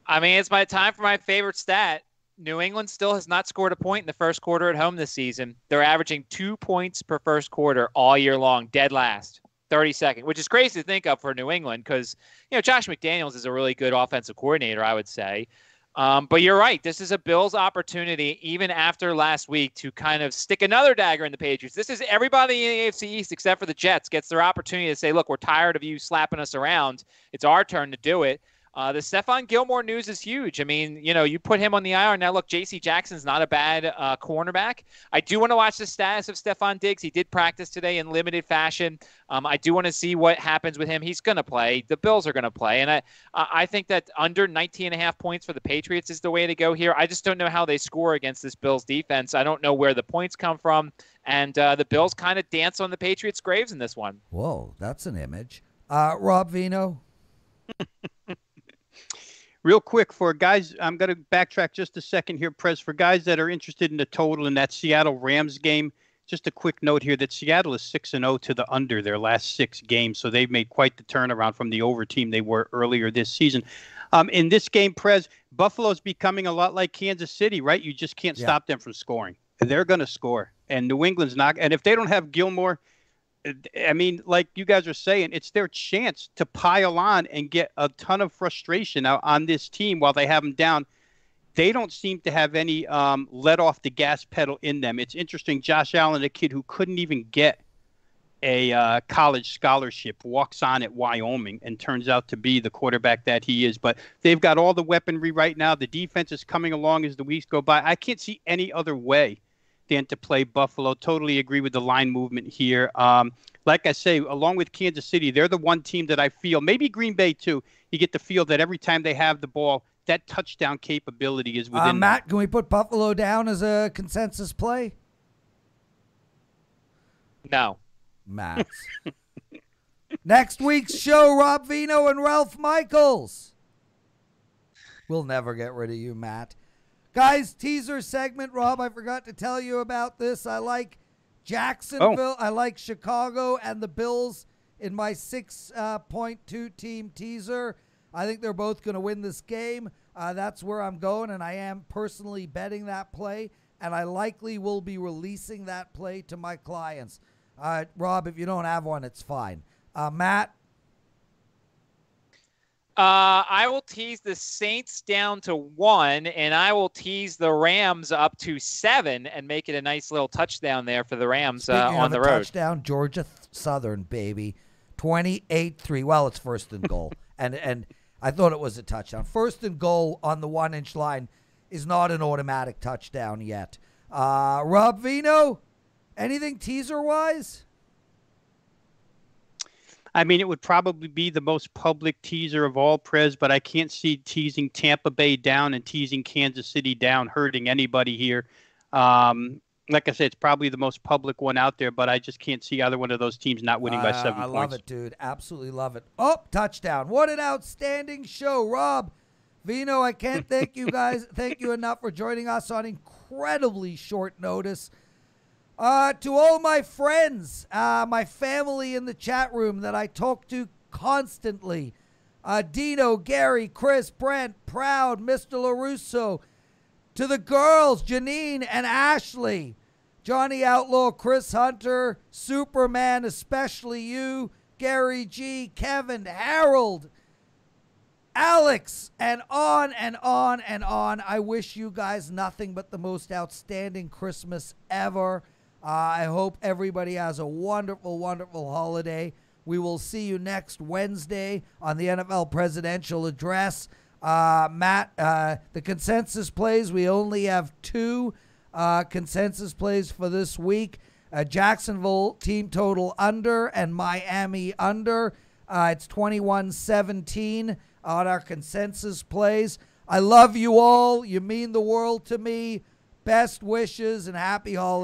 I mean, it's my time for my favorite stat. New England still has not scored a point in the first quarter at home this season. They're averaging 2 points per first quarter all year long, dead last, 32nd, which is crazy to think of for New England because, Josh McDaniels is a really good offensive coordinator, I would say. But you're right. This is a Bills opportunity, even after last week, to kind of stick another dagger in the Patriots. This is everybody in the AFC East except for the Jets gets their opportunity to say, look, we're tired of you slapping us around. It's our turn to do it. The Stephon Gilmore news is huge. I mean, you put him on the IR. Now, look, J.C. Jackson's not a bad cornerback. I do want to watch the status of Stephon Diggs. He did practice today in limited fashion. I do want to see what happens with him. He's going to play. The Bills are going to play. And I think that under 19.5 points for the Patriots is the way to go here. I just don't know how they score against this Bills defense. I don't know where the points come from. And the Bills kind of dance on the Patriots' graves in this one. Whoa, that's an image. Rob Vino? Real quick for guys, I'm going to backtrack just a second here, Prez. For guys that are interested in the total in that Seattle Rams game, just a quick note here that Seattle is 6-0 to the under their last 6 games. So they've made quite the turnaround from the over team they were earlier this season. In this game, Prez, Buffalo's becoming a lot like Kansas City, right? You just can't stop them from scoring. They're going to score. And New England's not. And if they don't have Gilmore, I mean, like you guys are saying, it's their chance to pile on and get a ton of frustration out on this team while they have them down. They don't seem to have any let off the gas pedal in them. It's interesting. Josh Allen, a kid who couldn't even get a college scholarship, walks on at Wyoming and turns out to be the quarterback that he is. But they've got all the weaponry right now. The defense is coming along as the weeks go by. I can't see any other way than to play Buffalo. Totally agree with the line movement here. Like I say, along with Kansas City, they're the one team that I feel, maybe Green Bay too, you get the feel that every time they have the ball, that touchdown capability is within Matt, can we put Buffalo down as a consensus play? No. Matt. Next week's show, Rob Vino and Ralph Michaels. We'll never get rid of you, Matt. Guys, teaser segment. Rob, I forgot to tell you about this. I like Jacksonville. I like Chicago and the Bills in my 6.2 team teaser. I think they're both going to win this game. That's where I'm going, and I am personally betting that play, and I likely will be releasing that play to my clients. Rob, if you don't have one, it's fine. Matt? I will tease the Saints down to 1, and I will tease the Rams up to 7 and make it a nice little touchdown there for the Rams on the road. Touchdown, Georgia Southern, baby. 28-3. Well, it's first and goal. and I thought it was a touchdown. First and goal on the 1-inch line is not an automatic touchdown yet. Rob Vino, anything teaser-wise? I mean, it would probably be the most public teaser of all, Prez, but I can't see teasing Tampa Bay down and teasing Kansas City down hurting anybody here. Like I said, it's probably the most public one out there, but I just can't see either one of those teams not winning by 7 points. I love it, dude. Absolutely love it. Oh, touchdown. What an outstanding show. Rob, Vino, I can't thank you guys. Thank you enough for joining us on incredibly short notice. To all my friends, my family in the chat room that I talk to constantly, Dino, Gary, Chris, Brent, Proud, Mr. LaRusso, to the girls, Janine and Ashley, Johnny Outlaw, Chris Hunter, Superman, especially you, Gary G, Kevin, Harold, Alex, and on and on and on. I wish you guys nothing but the most outstanding Christmas ever. I hope everybody has a wonderful, wonderful holiday. We will see you next Wednesday on the NFL Presidential Address. Matt, the consensus plays, we only have 2 consensus plays for this week. Jacksonville team total under and Miami under. It's 21-17 on our consensus plays. I love you all. You mean the world to me. Best wishes and happy holidays.